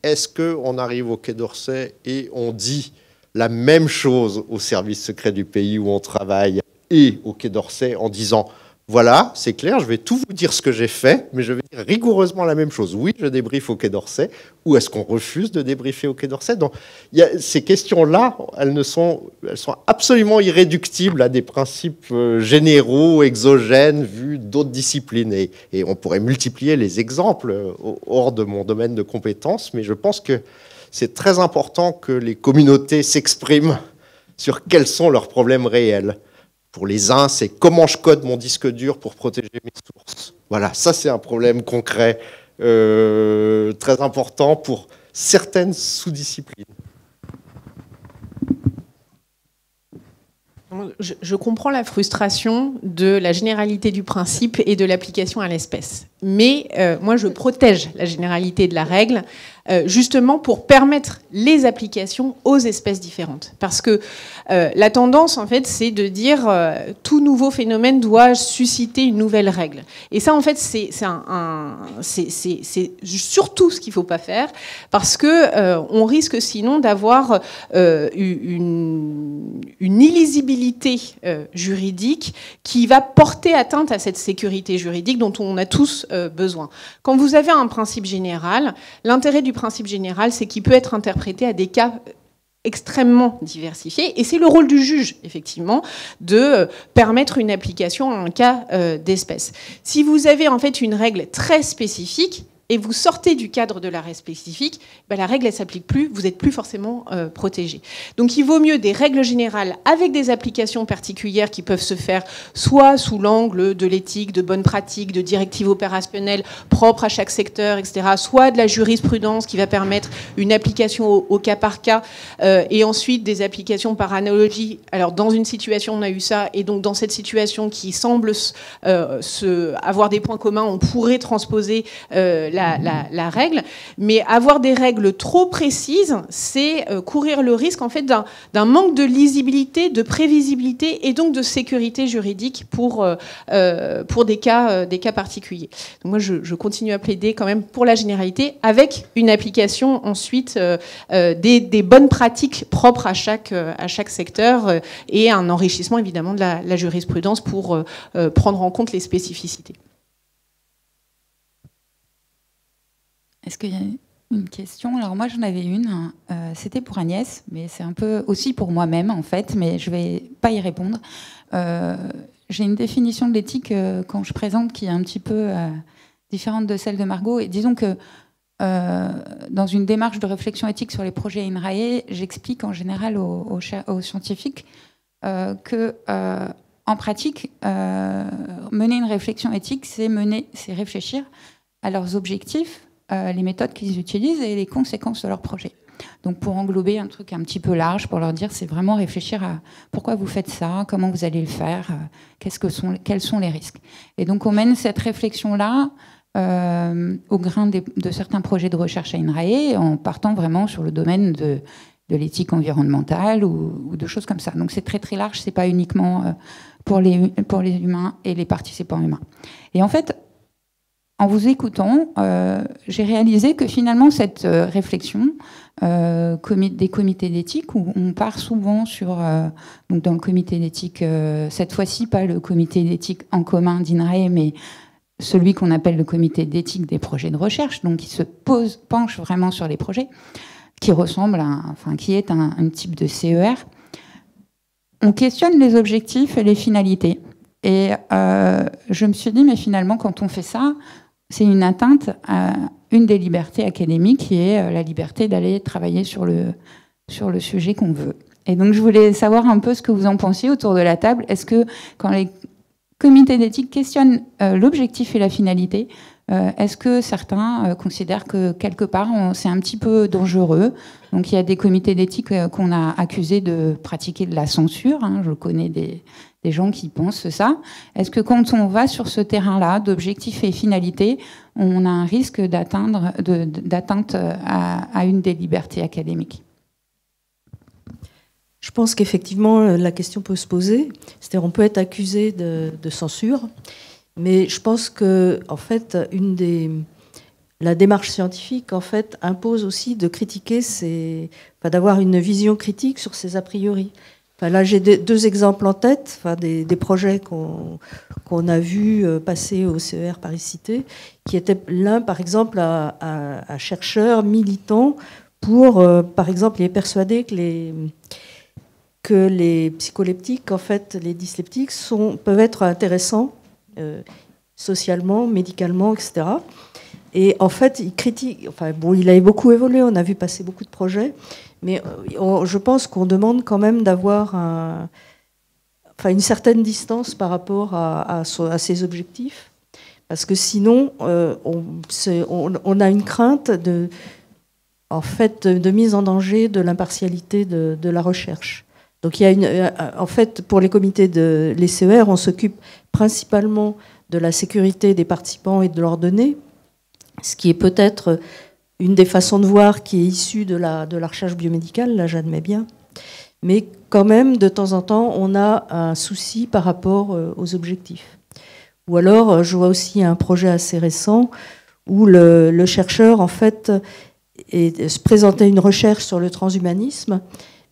Est-ce qu'on arrive au Quai d'Orsay et on dit la même chose au service secret du pays où on travaille et au Quai d'Orsay en disant « Voilà, c'est clair, je vais tout vous dire ce que j'ai fait, mais je vais dire rigoureusement la même chose. Oui, je débriefe au Quai d'Orsay. » Ou est-ce qu'on refuse de débriefer au Quai d'Orsay ? Donc, ces questions-là, elles sont absolument irréductibles à des principes généraux, exogènes, vus d'autres disciplines. Et on pourrait multiplier les exemples hors de mon domaine de compétences, mais je pense que c'est très important que les communautés s'expriment sur quels sont leurs problèmes réels. Pour les uns, c'est comment je code mon disque dur pour protéger mes sources. Voilà, ça c'est un problème concret, très important pour certaines sous-disciplines. Je comprends la frustration de la généralité du principe et de l'application à l'espèce. Mais moi, je protège la généralité de la règle justement pour permettre les applications aux espèces différentes. Parce que la tendance, en fait, c'est de dire tout nouveau phénomène doit susciter une nouvelle règle. Et ça, en fait, c'est surtout ce qu'il ne faut pas faire, parce que on risque sinon d'avoir une illisibilité juridique qui va porter atteinte à cette sécurité juridique dont on a tous besoin. Quand vous avez un principe général, l'intérêt du principe général, c'est qu'il peut être interprété à des cas extrêmement diversifiés. Et c'est le rôle du juge, effectivement, de permettre une application à un cas d'espèce. Si vous avez en fait une règle très spécifique, et vous sortez du cadre de la règle spécifique, ben la règle, elle ne s'applique plus, vous n'êtes plus forcément protégé. Donc il vaut mieux des règles générales avec des applications particulières qui peuvent se faire soit sous l'angle de l'éthique, de bonnes pratiques, de directives opérationnelles propres à chaque secteur, etc., soit de la jurisprudence qui va permettre une application au cas par cas, et ensuite des applications par analogie. Alors dans une situation, on a eu ça, et donc dans cette situation qui semble avoir des points communs, on pourrait transposer la règle. Mais avoir des règles trop précises, c'est courir le risque en fait d'un manque de lisibilité, de prévisibilité et donc de sécurité juridique pour des cas particuliers. Donc moi, je continue à plaider quand même pour la généralité avec une application ensuite des bonnes pratiques propres à chaque secteur et un enrichissement évidemment de la jurisprudence pour prendre en compte les spécificités. Est-ce qu'il y a une question? Alors moi j'en avais une, c'était pour Agnès, mais c'est un peu aussi pour moi-même en fait, mais je ne vais pas y répondre. J'ai une définition de l'éthique quand je présente qui est un petit peu différente de celle de Margot. Et disons que dans une démarche de réflexion éthique sur les projets INRAE, j'explique en général aux scientifiques que en pratique, mener une réflexion éthique, c'est réfléchir à leurs objectifs, les méthodes qu'ils utilisent et les conséquences de leur projet. Donc pour englober un truc un petit peu large, pour leur dire, c'est vraiment réfléchir à pourquoi vous faites ça, comment vous allez le faire, quels sont les risques. Et donc on mène cette réflexion-là au grain de certains projets de recherche à INRAE, en partant vraiment sur le domaine de l'éthique environnementale ou de choses comme ça. Donc c'est très très large, c'est pas uniquement pour les humains et les participants humains. Et en fait, en vous écoutant, j'ai réalisé que finalement cette réflexion des comités d'éthique, où on part souvent sur, donc dans le comité d'éthique, cette fois-ci pas le comité d'éthique en commun d'INRAE, mais celui qu'on appelle le comité d'éthique des projets de recherche, donc qui se penche vraiment sur les projets, qui ressemble qui est un type de CER. On questionne les objectifs et les finalités. Et je me suis dit, mais finalement, quand on fait ça, c'est une atteinte à une des libertés académiques, qui est la liberté d'aller travailler sur le sujet qu'on veut. Et donc, je voulais savoir un peu ce que vous en pensiez autour de la table. Est-ce que, quand les comités d'éthique questionnent l'objectif et la finalité, est-ce que certains considèrent que, quelque part, c'est un petit peu dangereux? Donc, il y a des comités d'éthique qu'on a accusés de pratiquer de la censure. Je connais des gens qui pensent ça. Est-ce que quand on va sur ce terrain-là, d'objectifs et finalité, on a un risque d'atteinte à une des libertés académiques? Je pense qu'effectivement, la question peut se poser. C'est-à-dire, on peut être accusé de censure, mais je pense que, en fait, la démarche scientifique, en fait, impose aussi de critiquer d'avoir une vision critique sur ses a priori. Là, j'ai deux exemples en tête, des projets qu'on a vus passer au CER Paris-Cité, qui étaient l'un, par exemple, à chercheurs militants pour, par exemple, il est persuadé que les psycholeptiques, en fait, les dysleptiques, peuvent être intéressants socialement, médicalement, etc. Et en fait, il critique. Il avait beaucoup évolué, on a vu passer beaucoup de projets. Mais je pense qu'on demande quand même d'avoir une certaine distance par rapport à ces objectifs. Parce que sinon, on a une crainte de mise en danger de l'impartialité de la recherche. Donc, en fait, pour les comités les CER, on s'occupe principalement de la sécurité des participants et de leurs données, ce qui est peut-être une des façons de voir qui est issue de la recherche biomédicale, là j'admets bien. Mais quand même, de temps en temps, on a un souci par rapport aux objectifs. Ou alors, je vois aussi un projet assez récent où le chercheur, en fait, se présentait une recherche sur le transhumanisme,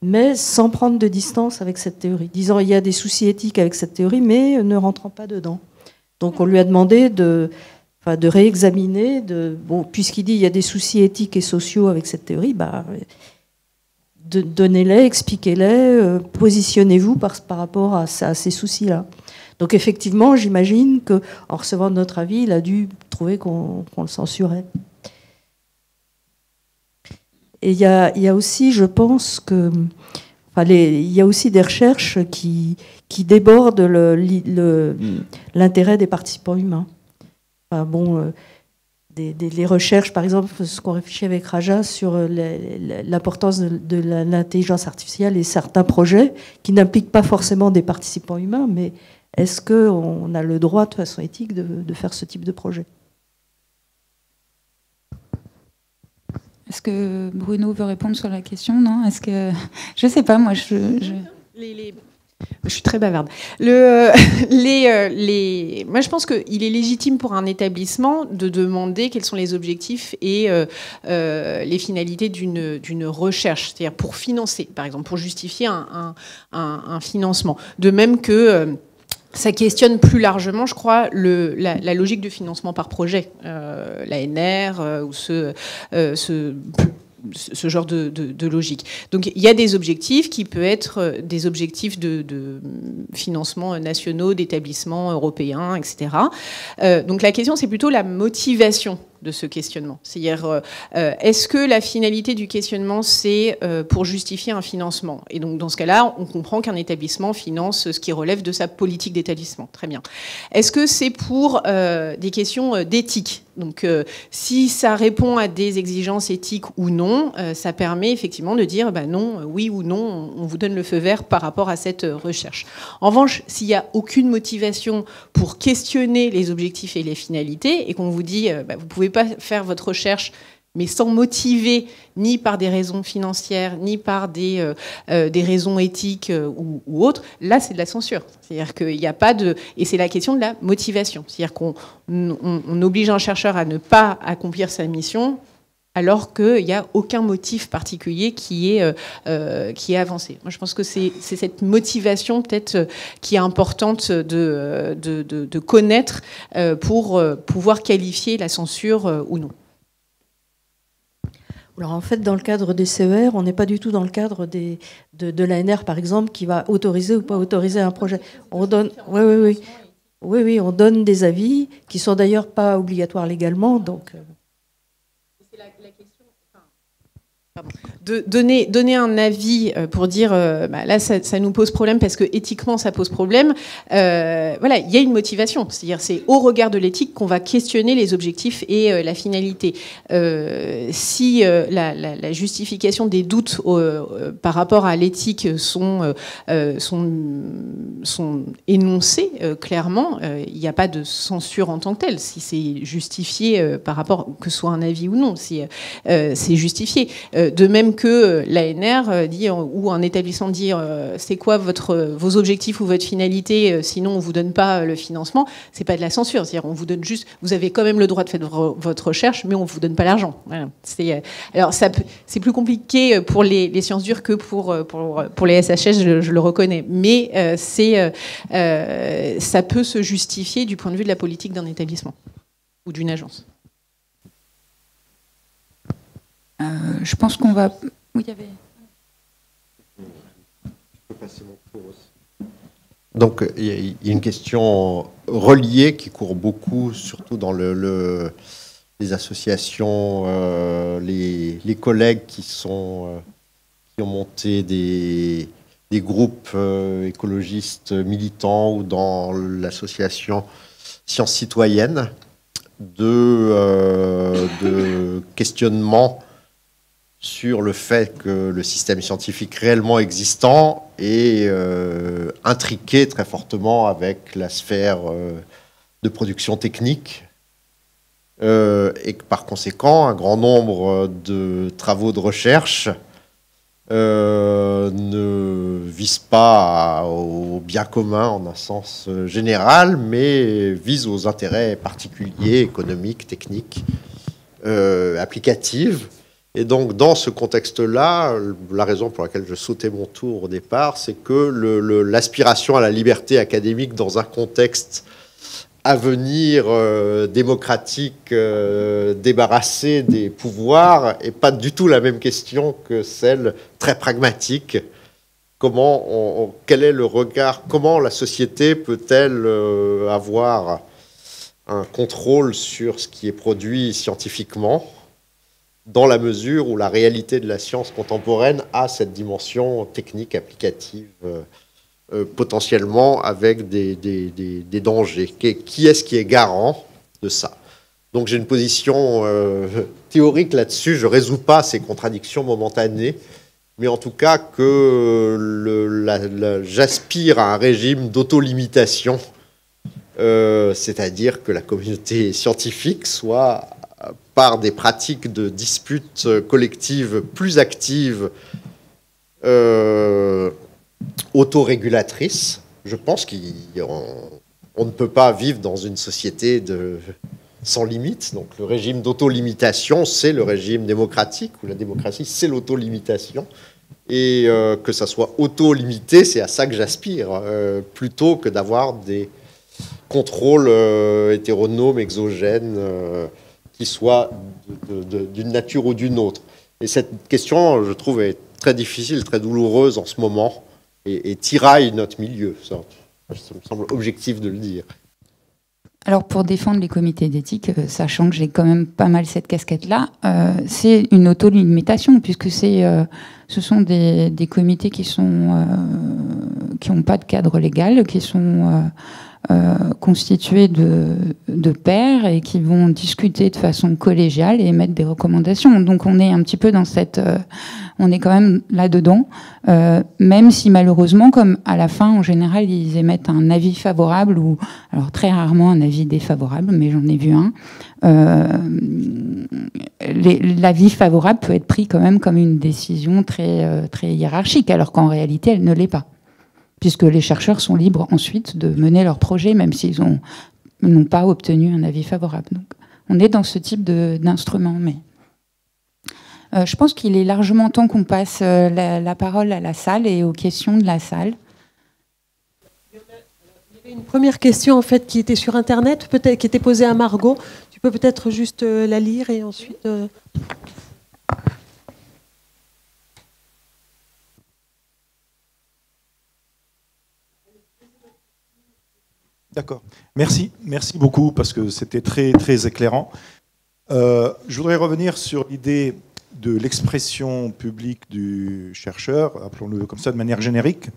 mais sans prendre de distance avec cette théorie, disant il y a des soucis éthiques avec cette théorie, mais ne rentrant pas dedans. Donc on lui a demandé de réexaminer, puisqu'il dit il y a des soucis éthiques et sociaux avec cette théorie, donnez-les, expliquez-les, positionnez-vous par rapport à ces soucis-là. Donc effectivement, j'imagine qu'en recevant notre avis, il a dû trouver qu'on le censurait. Et il y a aussi, je pense que, il y a aussi des recherches qui débordent l'intérêt des participants humains. Les recherches, par exemple, ce qu'on réfléchit avec Raja sur l'importance de l'intelligence artificielle et certains projets qui n'impliquent pas forcément des participants humains, mais est-ce qu'on a le droit, de façon éthique, de faire ce type de projet ? Est-ce que Bruno veut répondre sur la question? Non? Est-ce que... Je sais pas, moi, je suis très bavarde. Moi, je pense qu'il est légitime pour un établissement de demander quels sont les objectifs et les finalités d'une recherche, c'est-à-dire pour financer, par exemple, pour justifier un financement. De même que ça questionne plus largement, je crois, la logique de financement par projet, l'ANR ou ce genre de logique. Donc il y a des objectifs qui peuvent être des objectifs de financement nationaux, d'établissements européens, etc. Donc la question, c'est plutôt la motivation de ce questionnement. C'est-à-dire, est-ce que la finalité du questionnement, c'est pour justifier un financement? Et donc, dans ce cas-là, on comprend qu'un établissement finance ce qui relève de sa politique d'établissement. Très bien. Est-ce que c'est pour des questions d'éthique? Donc, si ça répond à des exigences éthiques ou non, ça permet effectivement de dire, non, oui ou non, on vous donne le feu vert par rapport à cette recherche. En revanche, s'il n'y a aucune motivation pour questionner les objectifs et les finalités, et qu'on vous dit, vous pouvez pas faire votre recherche, mais sans motiver ni par des raisons financières, ni par des raisons éthiques ou autres, là, c'est de la censure. C'est-à-dire qu'il n'y a pas de... Et c'est la question de la motivation. C'est-à-dire qu'on oblige un chercheur à ne pas accomplir sa mission alors qu'il n'y a aucun motif particulier qui est avancé. Moi, je pense que c'est cette motivation peut-être qui est importante de connaître pour pouvoir qualifier la censure ou non. Alors en fait, dans le cadre des CER, on n'est pas du tout dans le cadre de l'ANR, par exemple, qui va autoriser ou pas autoriser un projet. On donne, oui, on donne des avis qui sont d'ailleurs pas obligatoires légalement, donc. C'est la question. Donner un avis pour dire là ça nous pose problème parce que éthiquement ça pose problème, voilà, il y a une motivation, c'est-à-dire c'est au regard de l'éthique qu'on va questionner les objectifs et la finalité. Si la justification des doutes par rapport à l'éthique sont énoncés clairement, il n'y a pas de censure en tant que telle. Si c'est justifié par rapport, que ce soit un avis ou non, c'est justifié. De même que l'ANR dit, ou un établissement dit c'est quoi vos objectifs ou votre finalité, sinon on vous donne pas le financement, c'est pas de la censure. C'est-à-dire on vous donne juste, vous avez quand même le droit de faire votre recherche, mais on vous donne pas l'argent. Voilà. Alors c'est plus compliqué pour les sciences dures que pour les SHS, je le reconnais, mais ça peut se justifier du point de vue de la politique d'un établissement ou d'une agence. Je pense qu'on va... Oui, il y avait... Je peux passer mon tour aussi. Donc, il y a une question reliée qui court beaucoup, surtout dans les associations, les collègues qui ont monté des groupes écologistes militants ou dans l'association Sciences Citoyennes, de questionnement sur le fait que le système scientifique réellement existant est intriqué très fortement avec la sphère de production technique et que par conséquent, un grand nombre de travaux de recherche ne visent pas au bien commun en un sens général, mais visent aux intérêts particuliers, économiques, techniques, applicatifs. Et donc, dans ce contexte-là, la raison pour laquelle je sautais mon tour au départ, c'est que l'aspiration à la liberté académique dans un contexte à venir démocratique, débarrassé des pouvoirs, n'est pas du tout la même question que celle très pragmatique. Quel est le regard, comment la société peut-elle avoir un contrôle sur ce qui est produit scientifiquement, dans la mesure où la réalité de la science contemporaine a cette dimension technique, applicative, potentiellement avec des dangers. Qui est-ce qui est garant de ça? Donc j'ai une position théorique là-dessus. Je ne résous pas ces contradictions momentanées, mais en tout cas que j'aspire à un régime d'autolimitation, c'est-à-dire que la communauté scientifique soit par des pratiques de disputes collectives plus actives, autorégulatrices. Je pense qu'on ne peut pas vivre dans une société sans limite. Donc le régime d'autolimitation, c'est le régime démocratique, où la démocratie, c'est l'autolimitation. Et que ça soit auto-limité, c'est à ça que j'aspire, plutôt que d'avoir des contrôles hétéronomes, exogènes, qui soient d'une nature ou d'une autre. Et cette question, je trouve, est très difficile, très douloureuse en ce moment, et tiraille notre milieu. Ça me semble objectif de le dire. Alors pour défendre les comités d'éthique, sachant que j'ai quand même pas mal cette casquette-là, c'est une auto-limitation, puisque ce sont des comités qui n'ont pas de cadre légal, qui sont constitués de pairs et qui vont discuter de façon collégiale et émettre des recommandations. Donc on est un petit peu dans on est quand même là-dedans, même si malheureusement, comme à la fin, en général, ils émettent un avis favorable ou, alors très rarement un avis défavorable, mais j'en ai vu un. L'avis favorable peut être pris quand même comme une décision très, très hiérarchique, alors qu'en réalité, elle ne l'est pas, puisque les chercheurs sont libres ensuite de mener leur projet, même s'ils n'ont pas obtenu un avis favorable. Donc, on est dans ce type d'instrument, mais je pense qu'il est largement temps qu'on passe la parole à la salle et aux questions de la salle. Il y avait une première question en fait qui était sur Internet, peut-être qui était posée à Margot. Tu peux peut-être juste la lire et ensuite. D'accord. Merci beaucoup parce que c'était très très éclairant. Je voudrais revenir sur l'idée de l'expression publique du chercheur, appelons-le comme ça de manière générique.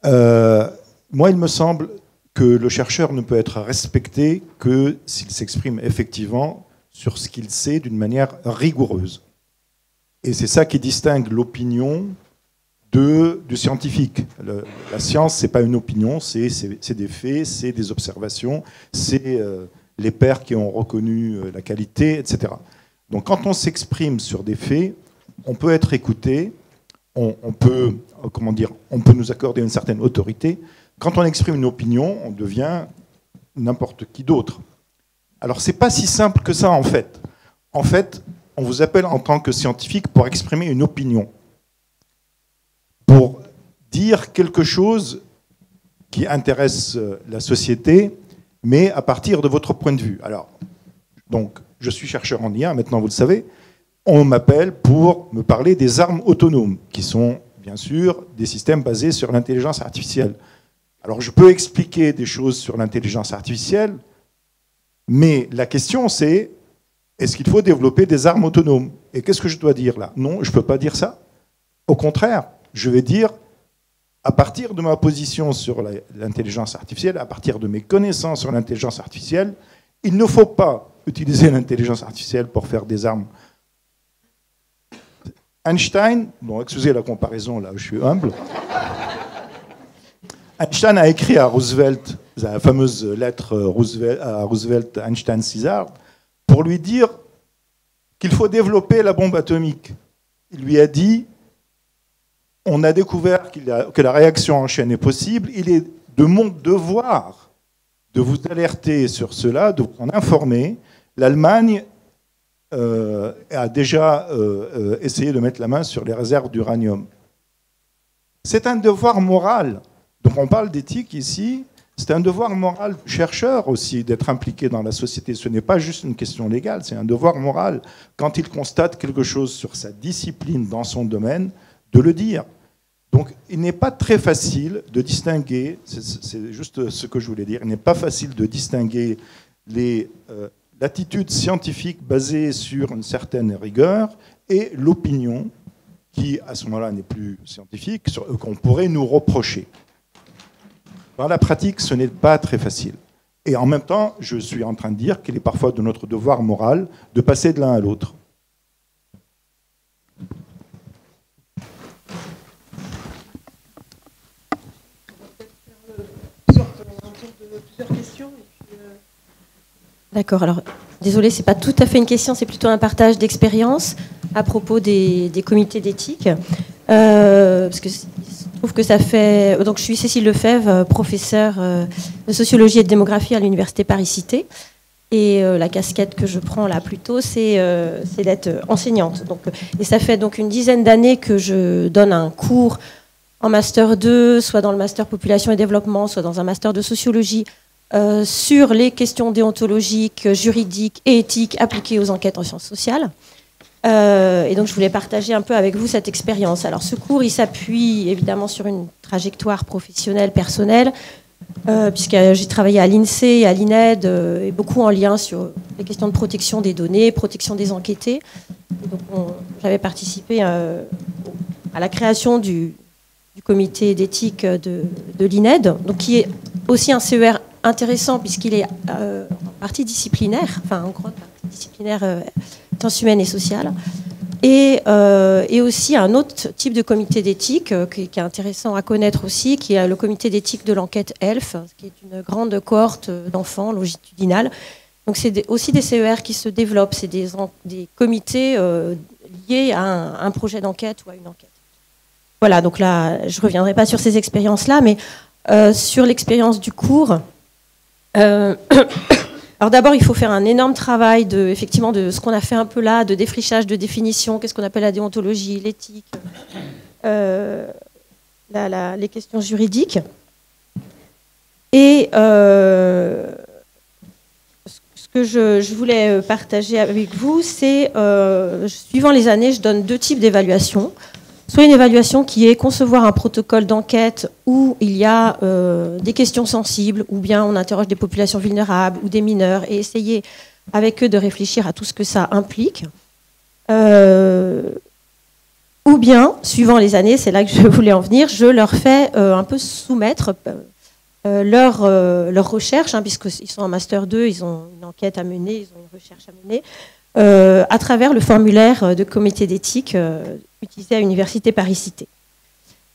Moi, il me semble que le chercheur ne peut être respecté que s'il s'exprime effectivement sur ce qu'il sait d'une manière rigoureuse. Et c'est ça qui distingue l'opinion du scientifique. La science, c'est pas une opinion, c'est des faits, c'est des observations, c'est les pairs qui ont reconnu la qualité, etc. Donc quand on s'exprime sur des faits, on peut être écouté, on peut nous accorder une certaine autorité. Quand on exprime une opinion, on devient n'importe qui d'autre. Alors c'est pas si simple que ça en fait. En fait, on vous appelle en tant que scientifique pour exprimer une opinion, pour dire quelque chose qui intéresse la société, mais à partir de votre point de vue. Alors, donc, je suis chercheur en IA, maintenant vous le savez, on m'appelle pour me parler des armes autonomes, qui sont bien sûr des systèmes basés sur l'intelligence artificielle. Alors je peux expliquer des choses sur l'intelligence artificielle, mais la question c'est, est-ce qu'il faut développer des armes autonomes? Et qu'est-ce que je dois dire là? Non, je ne peux pas dire ça. Au contraire, je vais dire, à partir de ma position sur l'intelligence artificielle, à partir de mes connaissances sur l'intelligence artificielle, il ne faut pas utiliser l'intelligence artificielle pour faire des armes. Einstein, bon, excusez la comparaison, là, je suis humble. Einstein a écrit à Roosevelt, la fameuse lettre à Roosevelt, Einstein-César, pour lui dire qu'il faut développer la bombe atomique. Il lui a dit, on a découvert que la réaction en chaîne est possible, il est de mon devoir de vous alerter sur cela, de vous en informer. L'Allemagne a déjà essayé de mettre la main sur les réserves d'uranium. C'est un devoir moral. Donc on parle d'éthique ici, c'est un devoir moral du chercheur aussi d'être impliqué dans la société. Ce n'est pas juste une question légale, c'est un devoir moral. Quand il constate quelque chose sur sa discipline, dans son domaine, de le dire. Donc il n'est pas très facile de distinguer, c'est juste ce que je voulais dire, il n'est pas facile de distinguer l'attitude scientifique basée sur une certaine rigueur et l'opinion qui, à ce moment-là, n'est plus scientifique, qu'on pourrait nous reprocher. Dans la pratique, ce n'est pas très facile. Et en même temps, je suis en train de dire qu'il est parfois de notre devoir moral de passer de l'un à l'autre. D'accord, alors désolée, c'est pas tout à fait une question, c'est plutôt un partage d'expérience à propos des comités d'éthique. Parce que je trouve que ça fait... Donc, je suis Cécile Lefebvre, professeure de sociologie et de démographie à l'Université Paris-Cité. Et la casquette que je prends là plutôt, c'est d'être enseignante. Donc, et ça fait donc une dizaine d'années que je donne un cours en Master 2, soit dans le Master Population et Développement, soit dans un Master de Sociologie, sur les questions déontologiques, juridiques et éthiques appliquées aux enquêtes en sciences sociales. Et donc je voulais partager un peu avec vous cette expérience. Alors ce cours, il s'appuie évidemment sur une trajectoire professionnelle, personnelle, puisque j'ai travaillé à l'INSEE et à l'INED, et beaucoup en lien sur les questions de protection des données, protection des enquêtés. Et donc j'avais participé à la création du comité d'éthique de l'INED, donc qui est aussi un CER intéressant puisqu'il est en partie disciplinaire, enfin en grande partie disciplinaire, sciences humaines et sociales, et aussi un autre type de comité d'éthique qui est intéressant à connaître aussi, qui est le comité d'éthique de l'enquête ELF, qui est une grande cohorte d'enfants longitudinale. Donc c'est aussi des CER qui se développent, c'est des comités liés à un projet d'enquête ou à une enquête. Voilà, donc là, je ne reviendrai pas sur ces expériences-là, mais sur l'expérience du cours. Alors d'abord, il faut faire un énorme travail effectivement, de ce qu'on a fait un peu là, de défrichage, de définition, qu'est-ce qu'on appelle la déontologie, l'éthique, les questions juridiques. Et ce que je voulais partager avec vous, c'est, suivant les années, je donne 2 types d'évaluations. Soit une évaluation qui est concevoir un protocole d'enquête où il y a des questions sensibles, ou bien on interroge des populations vulnérables ou des mineurs et essayer avec eux de réfléchir à tout ce que ça implique. Ou bien, suivant les années, c'est là que je voulais en venir, je leur fais un peu soumettre leur recherche, hein, puisqu'ils sont en Master 2, ils ont une enquête à mener, ils ont une recherche à mener, à travers le formulaire de comité d'éthique utilisé à l'Université Paris-Cité.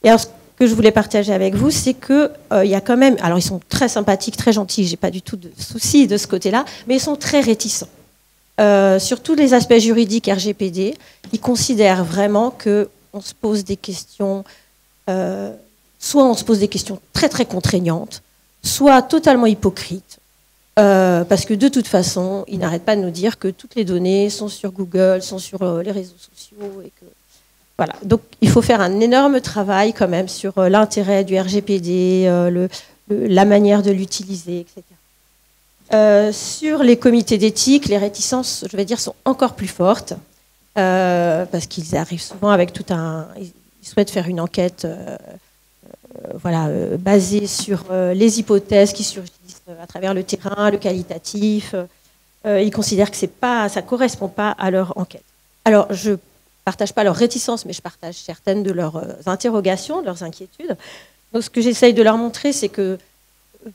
Et alors, ce que je voulais partager avec vous, c'est qu'il y a quand même... Alors, ils sont très sympathiques, très gentils, j'ai pas du tout de soucis de ce côté-là, mais ils sont très réticents. Sur tous les aspects juridiques RGPD, ils considèrent vraiment qu'on se pose des questions... soit on se pose des questions très, très contraignantes, soit totalement hypocrites, parce que de toute façon, ils n'arrêtent pas de nous dire que toutes les données sont sur Google, sont sur les réseaux sociaux, et que... Voilà. Donc, il faut faire un énorme travail quand même sur l'intérêt du RGPD, la manière de l'utiliser, etc. Sur les comités d'éthique, les réticences, je vais dire, sont encore plus fortes, parce qu'ils arrivent souvent avec tout un... Ils souhaitent faire une enquête basée sur les hypothèses qui surgissent à travers le terrain, le qualitatif. Ils considèrent que ça ne correspond pas à leur enquête. Alors, je ne partage pas leurs réticences, mais je partage certaines de leurs interrogations, de leurs inquiétudes. Donc, ce que j'essaye de leur montrer, c'est que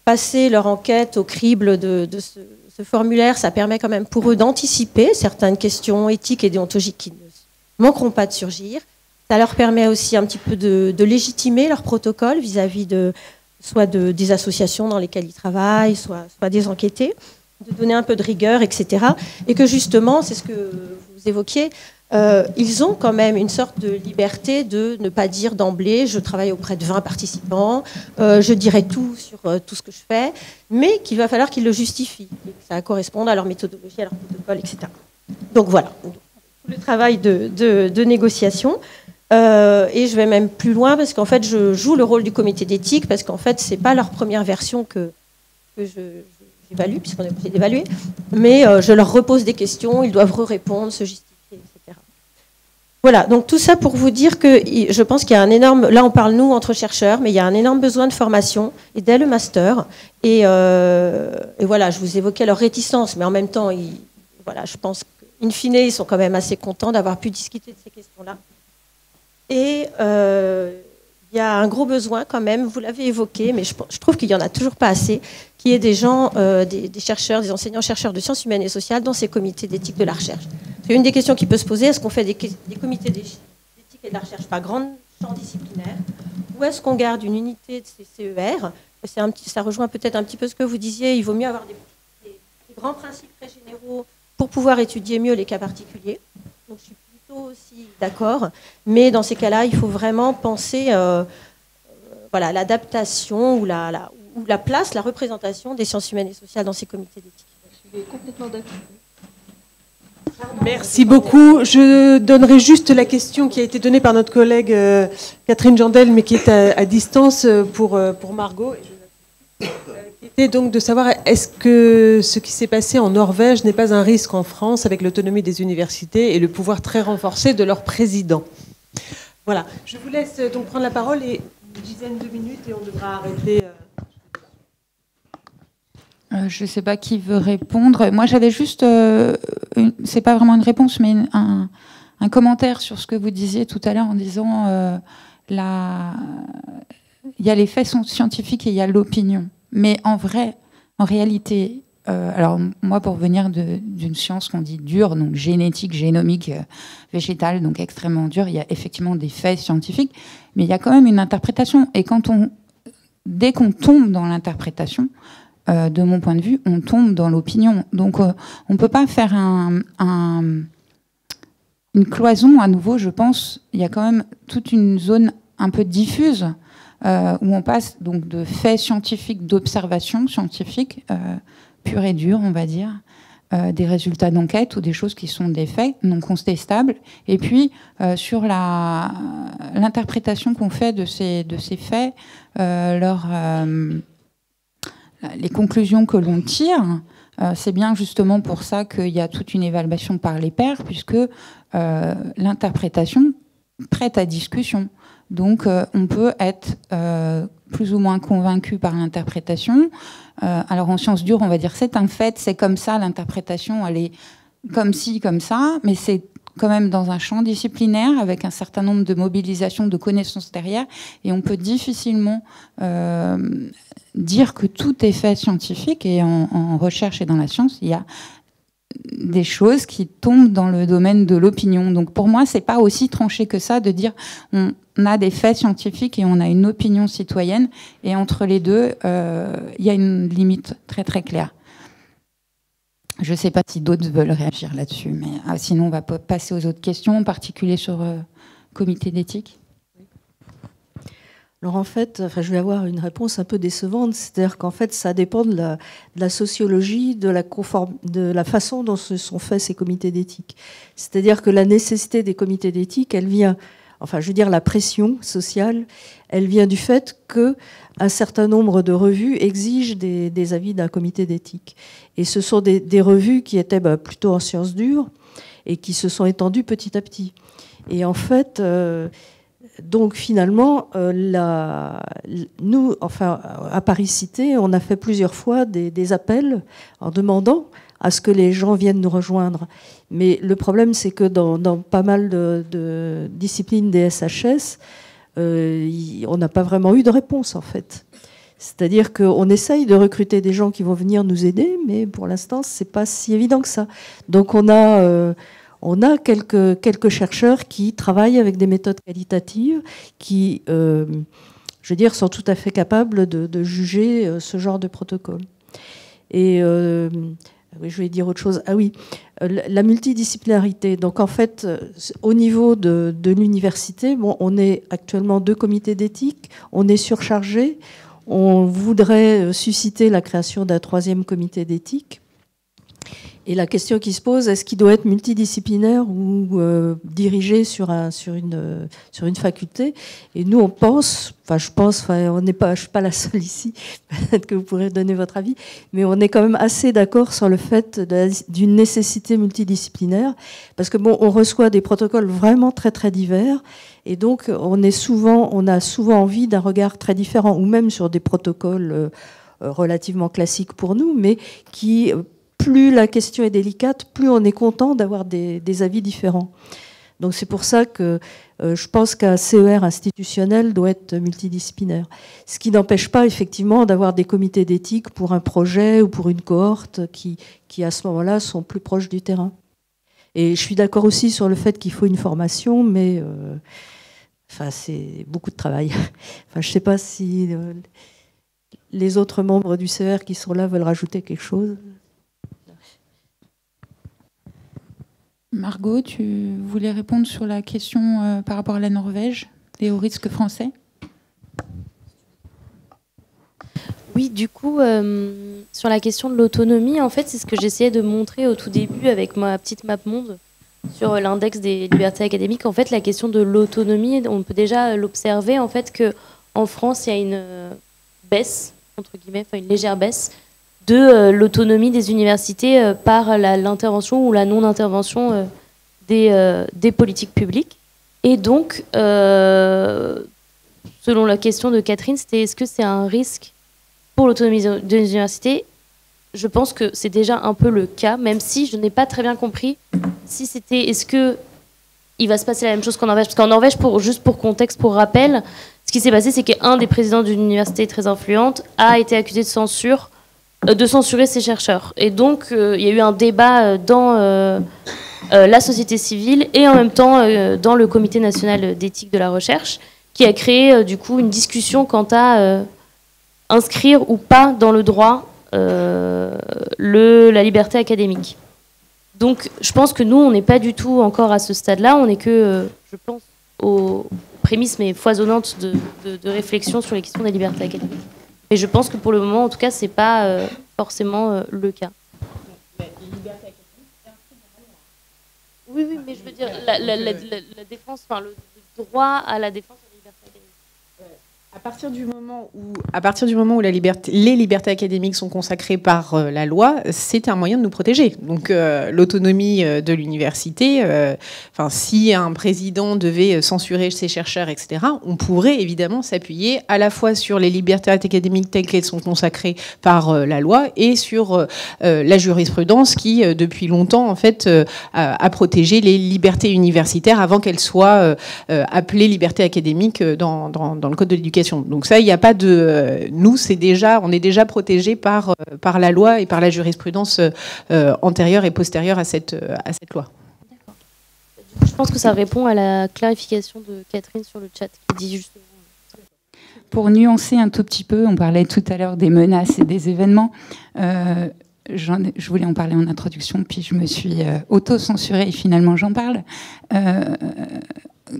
passer leur enquête au crible de ce formulaire, ça permet quand même pour eux d'anticiper certaines questions éthiques et déontologiques qui ne manqueront pas de surgir. Ça leur permet aussi un petit peu de légitimer leur protocole vis-à-vis soit des associations dans lesquelles ils travaillent, soit des enquêtés, de donner un peu de rigueur, etc. Et que justement, c'est ce que vous évoquiez, ils ont quand même une sorte de liberté de ne pas dire d'emblée « je travaille auprès de 20 participants, je dirai tout sur tout ce que je fais », mais qu'il va falloir qu'ils le justifient, et que ça corresponde à leur méthodologie, à leur protocole, etc. Donc voilà, tout le travail de négociation. Et je vais même plus loin parce qu'en fait, je joue le rôle du comité d'éthique parce qu'en fait, c'est pas leur première version que j'évalue, puisqu'on est obligé d'évaluer, mais je leur repose des questions, ils doivent répondre, se justifier, etc. Voilà, donc tout ça pour vous dire que je pense qu'il y a un énorme... Là, on parle, nous, entre chercheurs, mais il y a un énorme besoin de formation, et dès le master. Et voilà, je vous évoquais leur réticence, mais en même temps, voilà, je pense qu'in fine, ils sont quand même assez contents d'avoir pu discuter de ces questions-là. Et il y a un gros besoin quand même, vous l'avez évoqué, mais je trouve qu'il n'y en a toujours pas assez, qui est des gens, des chercheurs, des enseignants-chercheurs de sciences humaines et sociales dans ces comités d'éthique de la recherche. C'est une des questions qui peut se poser, est-ce qu'on fait des comités d'éthique et de la recherche par grand champ disciplinaire, ou est-ce qu'on garde une unité de ces CER? Ça rejoint peut-être un petit peu ce que vous disiez, il vaut mieux avoir des grands principes très généraux pour pouvoir étudier mieux les cas particuliers. Donc je suis plutôt aussi d'accord, mais dans ces cas-là, il faut vraiment penser voilà, l'adaptation ou la place, la représentation des sciences humaines et sociales dans ces comités d'éthique. Je suis complètement d'accord. Merci beaucoup. Je donnerai juste la question qui a été donnée par notre collègue Catherine Jandel, mais qui est à distance pour Margot. Qui était donc de savoir, est-ce que ce qui s'est passé en Norvège n'est pas un risque en France avec l'autonomie des universités et le pouvoir très renforcé de leur président? Voilà. Je vous laisse donc prendre la parole et une dizaine de minutes et on devra arrêter. Je ne sais pas qui veut répondre. Moi, j'avais juste, c'est pas vraiment une réponse, mais un commentaire sur ce que vous disiez tout à l'heure en disant il y a les faits scientifiques et il y a l'opinion. Mais en réalité, alors moi, pour venir d'une science qu'on dit dure, donc génétique, génomique, végétale, donc extrêmement dure, il y a effectivement des faits scientifiques, mais il y a quand même une interprétation. Et dès qu'on tombe dans l'interprétation, de mon point de vue, on tombe dans l'opinion. Donc, on ne peut pas faire une cloison à nouveau, je pense. Il y a quand même toute une zone un peu diffuse où on passe donc de faits scientifiques, d'observations scientifiques, pures et dures, on va dire, des résultats d'enquête ou des choses qui sont des faits non contestables. Et puis, sur l'interprétation qu'on fait de ces faits, les conclusions que l'on tire, c'est bien justement pour ça qu'il y a toute une évaluation par les pairs, puisque l'interprétation prête à discussion. Donc on peut être plus ou moins convaincu par l'interprétation. Alors en sciences dures, on va dire c'est un fait, c'est comme ça, l'interprétation, elle est comme ci, comme ça, mais c'est quand même dans un champ disciplinaire avec un certain nombre de mobilisations de connaissances derrière, et on peut difficilement dire que tout est fait scientifique, et en recherche et dans la science, il y a des choses qui tombent dans le domaine de l'opinion. Donc pour moi, c'est pas aussi tranché que ça de dire on a des faits scientifiques et on a une opinion citoyenne, et entre les deux, il y a une limite très très claire. Je ne sais pas si d'autres veulent réagir là-dessus, mais sinon on va passer aux autres questions, en particulier sur comité d'éthique. Alors en fait, je vais avoir une réponse un peu décevante, c'est-à-dire qu'en fait ça dépend de la sociologie, de la façon dont se sont faits ces comités d'éthique. C'est-à-dire que la nécessité des comités d'éthique, elle vient, la pression sociale, elle vient du fait qu'un certain nombre de revues exigent des avis d'un comité d'éthique. Et ce sont des revues qui étaient plutôt en sciences dures et qui se sont étendues petit à petit. Et en fait, donc finalement, nous, à Paris Cité, on a fait plusieurs fois des appels en demandant à ce que les gens viennent nous rejoindre. Mais le problème, c'est que dans pas mal de disciplines des SHS, on n'a pas vraiment eu de réponse, en fait. C'est-à-dire qu'on essaye de recruter des gens qui vont venir nous aider, mais pour l'instant, c'est pas si évident que ça. Donc on a quelques chercheurs qui travaillent avec des méthodes qualitatives, qui, sont tout à fait capables de juger ce genre de protocole. Et oui, je vais dire autre chose. Ah oui, la multidisciplinarité. Donc en fait, au niveau de l'université, on est actuellement 2 comités d'éthique, on est surchargé. On voudrait susciter la création d'un 3e comité d'éthique. Et la question qui se pose, est-ce qu'il doit être multidisciplinaire ou dirigé sur une faculté? Et nous, on pense, je suis pas la seule ici, peut-être que vous pourrez donner votre avis, mais on est quand même assez d'accord sur le fait d'une nécessité multidisciplinaire, parce que on reçoit des protocoles vraiment très très divers, et donc on a souvent envie d'un regard très différent, ou même sur des protocoles relativement classiques pour nous, mais qui plus la question est délicate, plus on est content d'avoir des avis différents. Donc c'est pour ça que je pense qu'un CER institutionnel doit être multidisciplinaire. Ce qui n'empêche pas effectivement d'avoir des comités d'éthique pour un projet ou pour une cohorte qui à ce moment-là sont plus proches du terrain. Et je suis d'accord aussi sur le fait qu'il faut une formation, mais c'est beaucoup de travail. Je ne sais pas si les autres membres du CER qui sont là veulent rajouter quelque chose. Margot, tu voulais répondre sur la question par rapport à la Norvège et aux risques français? Oui, du coup, sur la question de l'autonomie, en fait, c'est ce que j'essayais de montrer au tout début avec ma petite map monde sur l'index des libertés académiques. En fait, la question de l'autonomie, on peut déjà l'observer, en fait, qu'en France, il y a une baisse, entre guillemets, enfin une légère baisse de l'autonomie des universités par l'intervention ou la non-intervention des politiques publiques. Et donc, selon la question de Catherine, c'était est-ce que c'est un risque pour l'autonomie des universités? Je pense que c'est déjà un peu le cas, même si je n'ai pas très bien compris si c'était est-ce que il va se passer la même chose qu'en Norvège. Parce qu'en Norvège, juste pour contexte, pour rappel, ce qui s'est passé, c'est qu'un des présidents d'une université très influente a été accusé de censurer ses chercheurs. Et donc, il y a eu un débat dans la société civile et en même temps dans le Comité national d'éthique de la recherche, qui a créé du coup une discussion quant à inscrire ou pas dans le droit la liberté académique. Donc, je pense que nous, on n'est pas du tout encore à ce stade-là. On n'est que, je pense, aux prémices, mais foisonnantes de réflexion sur les questions des libertés académiques. Et je pense que pour le moment, en tout cas, c'est pas forcément le cas. Oui, oui, mais je veux dire, la défense, enfin, le droit à la défense de la liberté académique. À partir du moment où les libertés académiques sont consacrées par la loi, c'est un moyen de nous protéger. Donc l'autonomie de l'université, si un président devait censurer ses chercheurs, etc., on pourrait évidemment s'appuyer à la fois sur les libertés académiques telles qu'elles sont consacrées par la loi et sur la jurisprudence qui, depuis longtemps, en fait, a protégé les libertés universitaires avant qu'elles soient appelées libertés académiques dans le Code de l'éducation. Donc ça, il n'y a pas de... Nous, on est déjà protégés par la loi et par la jurisprudence antérieure et postérieure à cette loi. D'accord. Je pense que ça répond à la clarification de Catherine sur le chat, qui dit justement... Pour nuancer un tout petit peu, on parlait tout à l'heure des menaces et des événements. Je voulais en parler en introduction, puis je me suis auto-censurée et finalement j'en parle.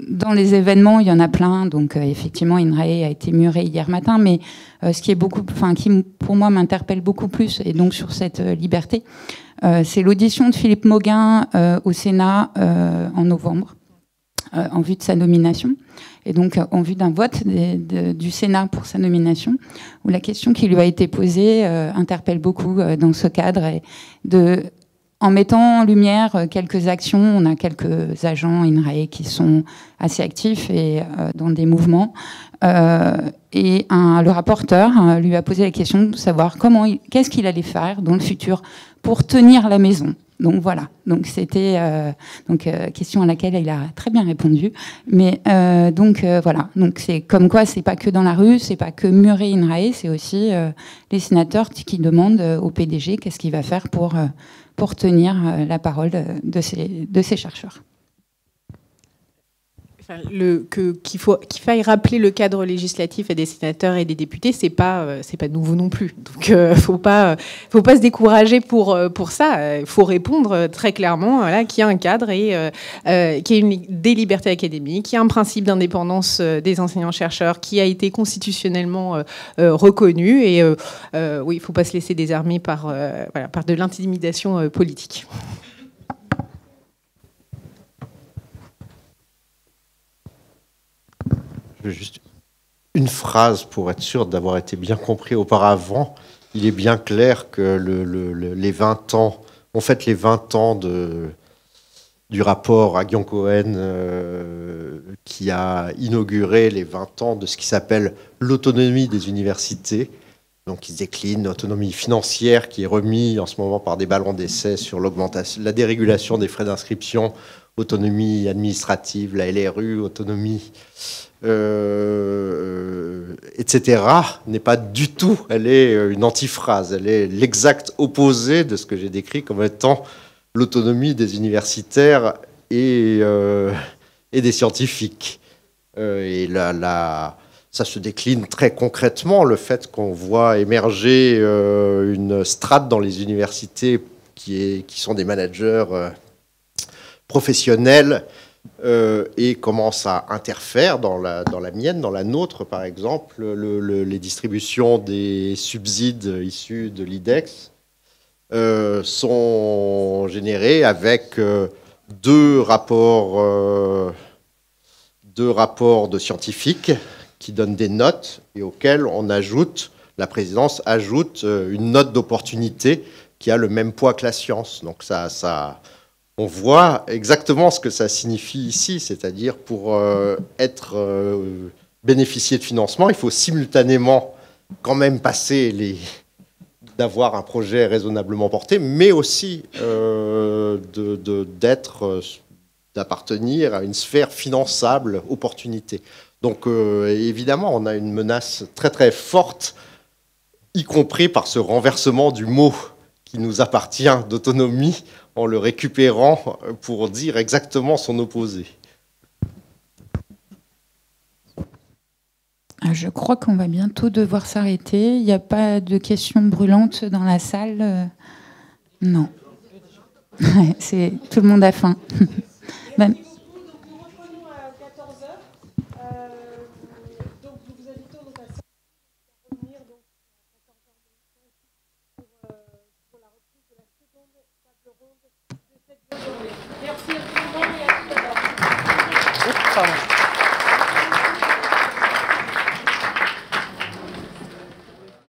Dans les événements, il y en a plein. Donc, effectivement, INRAE a été muré hier matin. Mais ce qui pour moi, m'interpelle beaucoup plus, et donc sur cette liberté, c'est l'audition de Philippe Mauguin au Sénat en novembre, en vue de sa nomination. Et donc, en vue d'un vote du Sénat pour sa nomination, où la question qui lui a été posée interpelle beaucoup dans ce cadre. En mettant en lumière quelques actions, on a quelques agents INRAE qui sont assez actifs et dans des mouvements. Et le rapporteur lui a posé la question de savoir qu'est-ce qu'il allait faire dans le futur pour tenir la maison. Donc voilà. Donc c'était question à laquelle il a très bien répondu. Mais voilà. Donc c'est comme quoi c'est pas que dans la rue, c'est pas que murer INRAE, c'est aussi les sénateurs qui demandent au PDG qu'est-ce qu'il va faire pour tenir la parole de ces chercheurs. Qu'il faille rappeler le cadre législatif à des sénateurs et des députés, c'est pas nouveau non plus. Donc faut pas se décourager pour ça. Il faut répondre très clairement qu'il y a un cadre et qu'il y a des libertés académiques, qu'il y a un principe d'indépendance des enseignants-chercheurs qui a été constitutionnellement reconnu et oui, il faut pas se laisser désarmer par de l'intimidation politique. Juste une phrase pour être sûr d'avoir été bien compris auparavant. Il est bien clair que les 20 ans, on fête les 20 ans du rapport à Guillaume Cohen qui a inauguré les 20 ans de ce qui s'appelle l'autonomie des universités. Donc, il se décline l'autonomie financière qui est remise en ce moment par des ballons d'essai sur l'augmentation, la dérégulation des frais d'inscription, autonomie administrative, la LRU, autonomie... etc., n'est pas du tout, elle est une antiphrase, elle est l'exact opposé de ce que j'ai décrit comme étant l'autonomie des universitaires et des scientifiques. Et là, ça se décline très concrètement, le fait qu'on voit émerger une strate dans les universités qui sont des managers professionnelle et comment ça interfère dans la mienne, dans la nôtre, par exemple, les distributions des subsides issus de l'IDEX sont générées avec deux rapports de scientifiques qui donnent des notes et auxquels la présidence ajoute une note d'opportunité qui a le même poids que la science. Donc on voit exactement ce que ça signifie ici, c'est-à-dire pour bénéficier de financement, il faut simultanément quand même d'avoir un projet raisonnablement porté, mais aussi d'appartenir à une sphère finançable opportunité. Donc évidemment, on a une menace très très forte, y compris par ce renversement du mot qui nous appartient d'autonomie, en le récupérant pour dire exactement son opposé. Je crois qu'on va bientôt devoir s'arrêter. Il n'y a pas de questions brûlantes dans la salle. Non. Tout le monde a faim. Même. Merci à tout le monde et à tout à l'heure.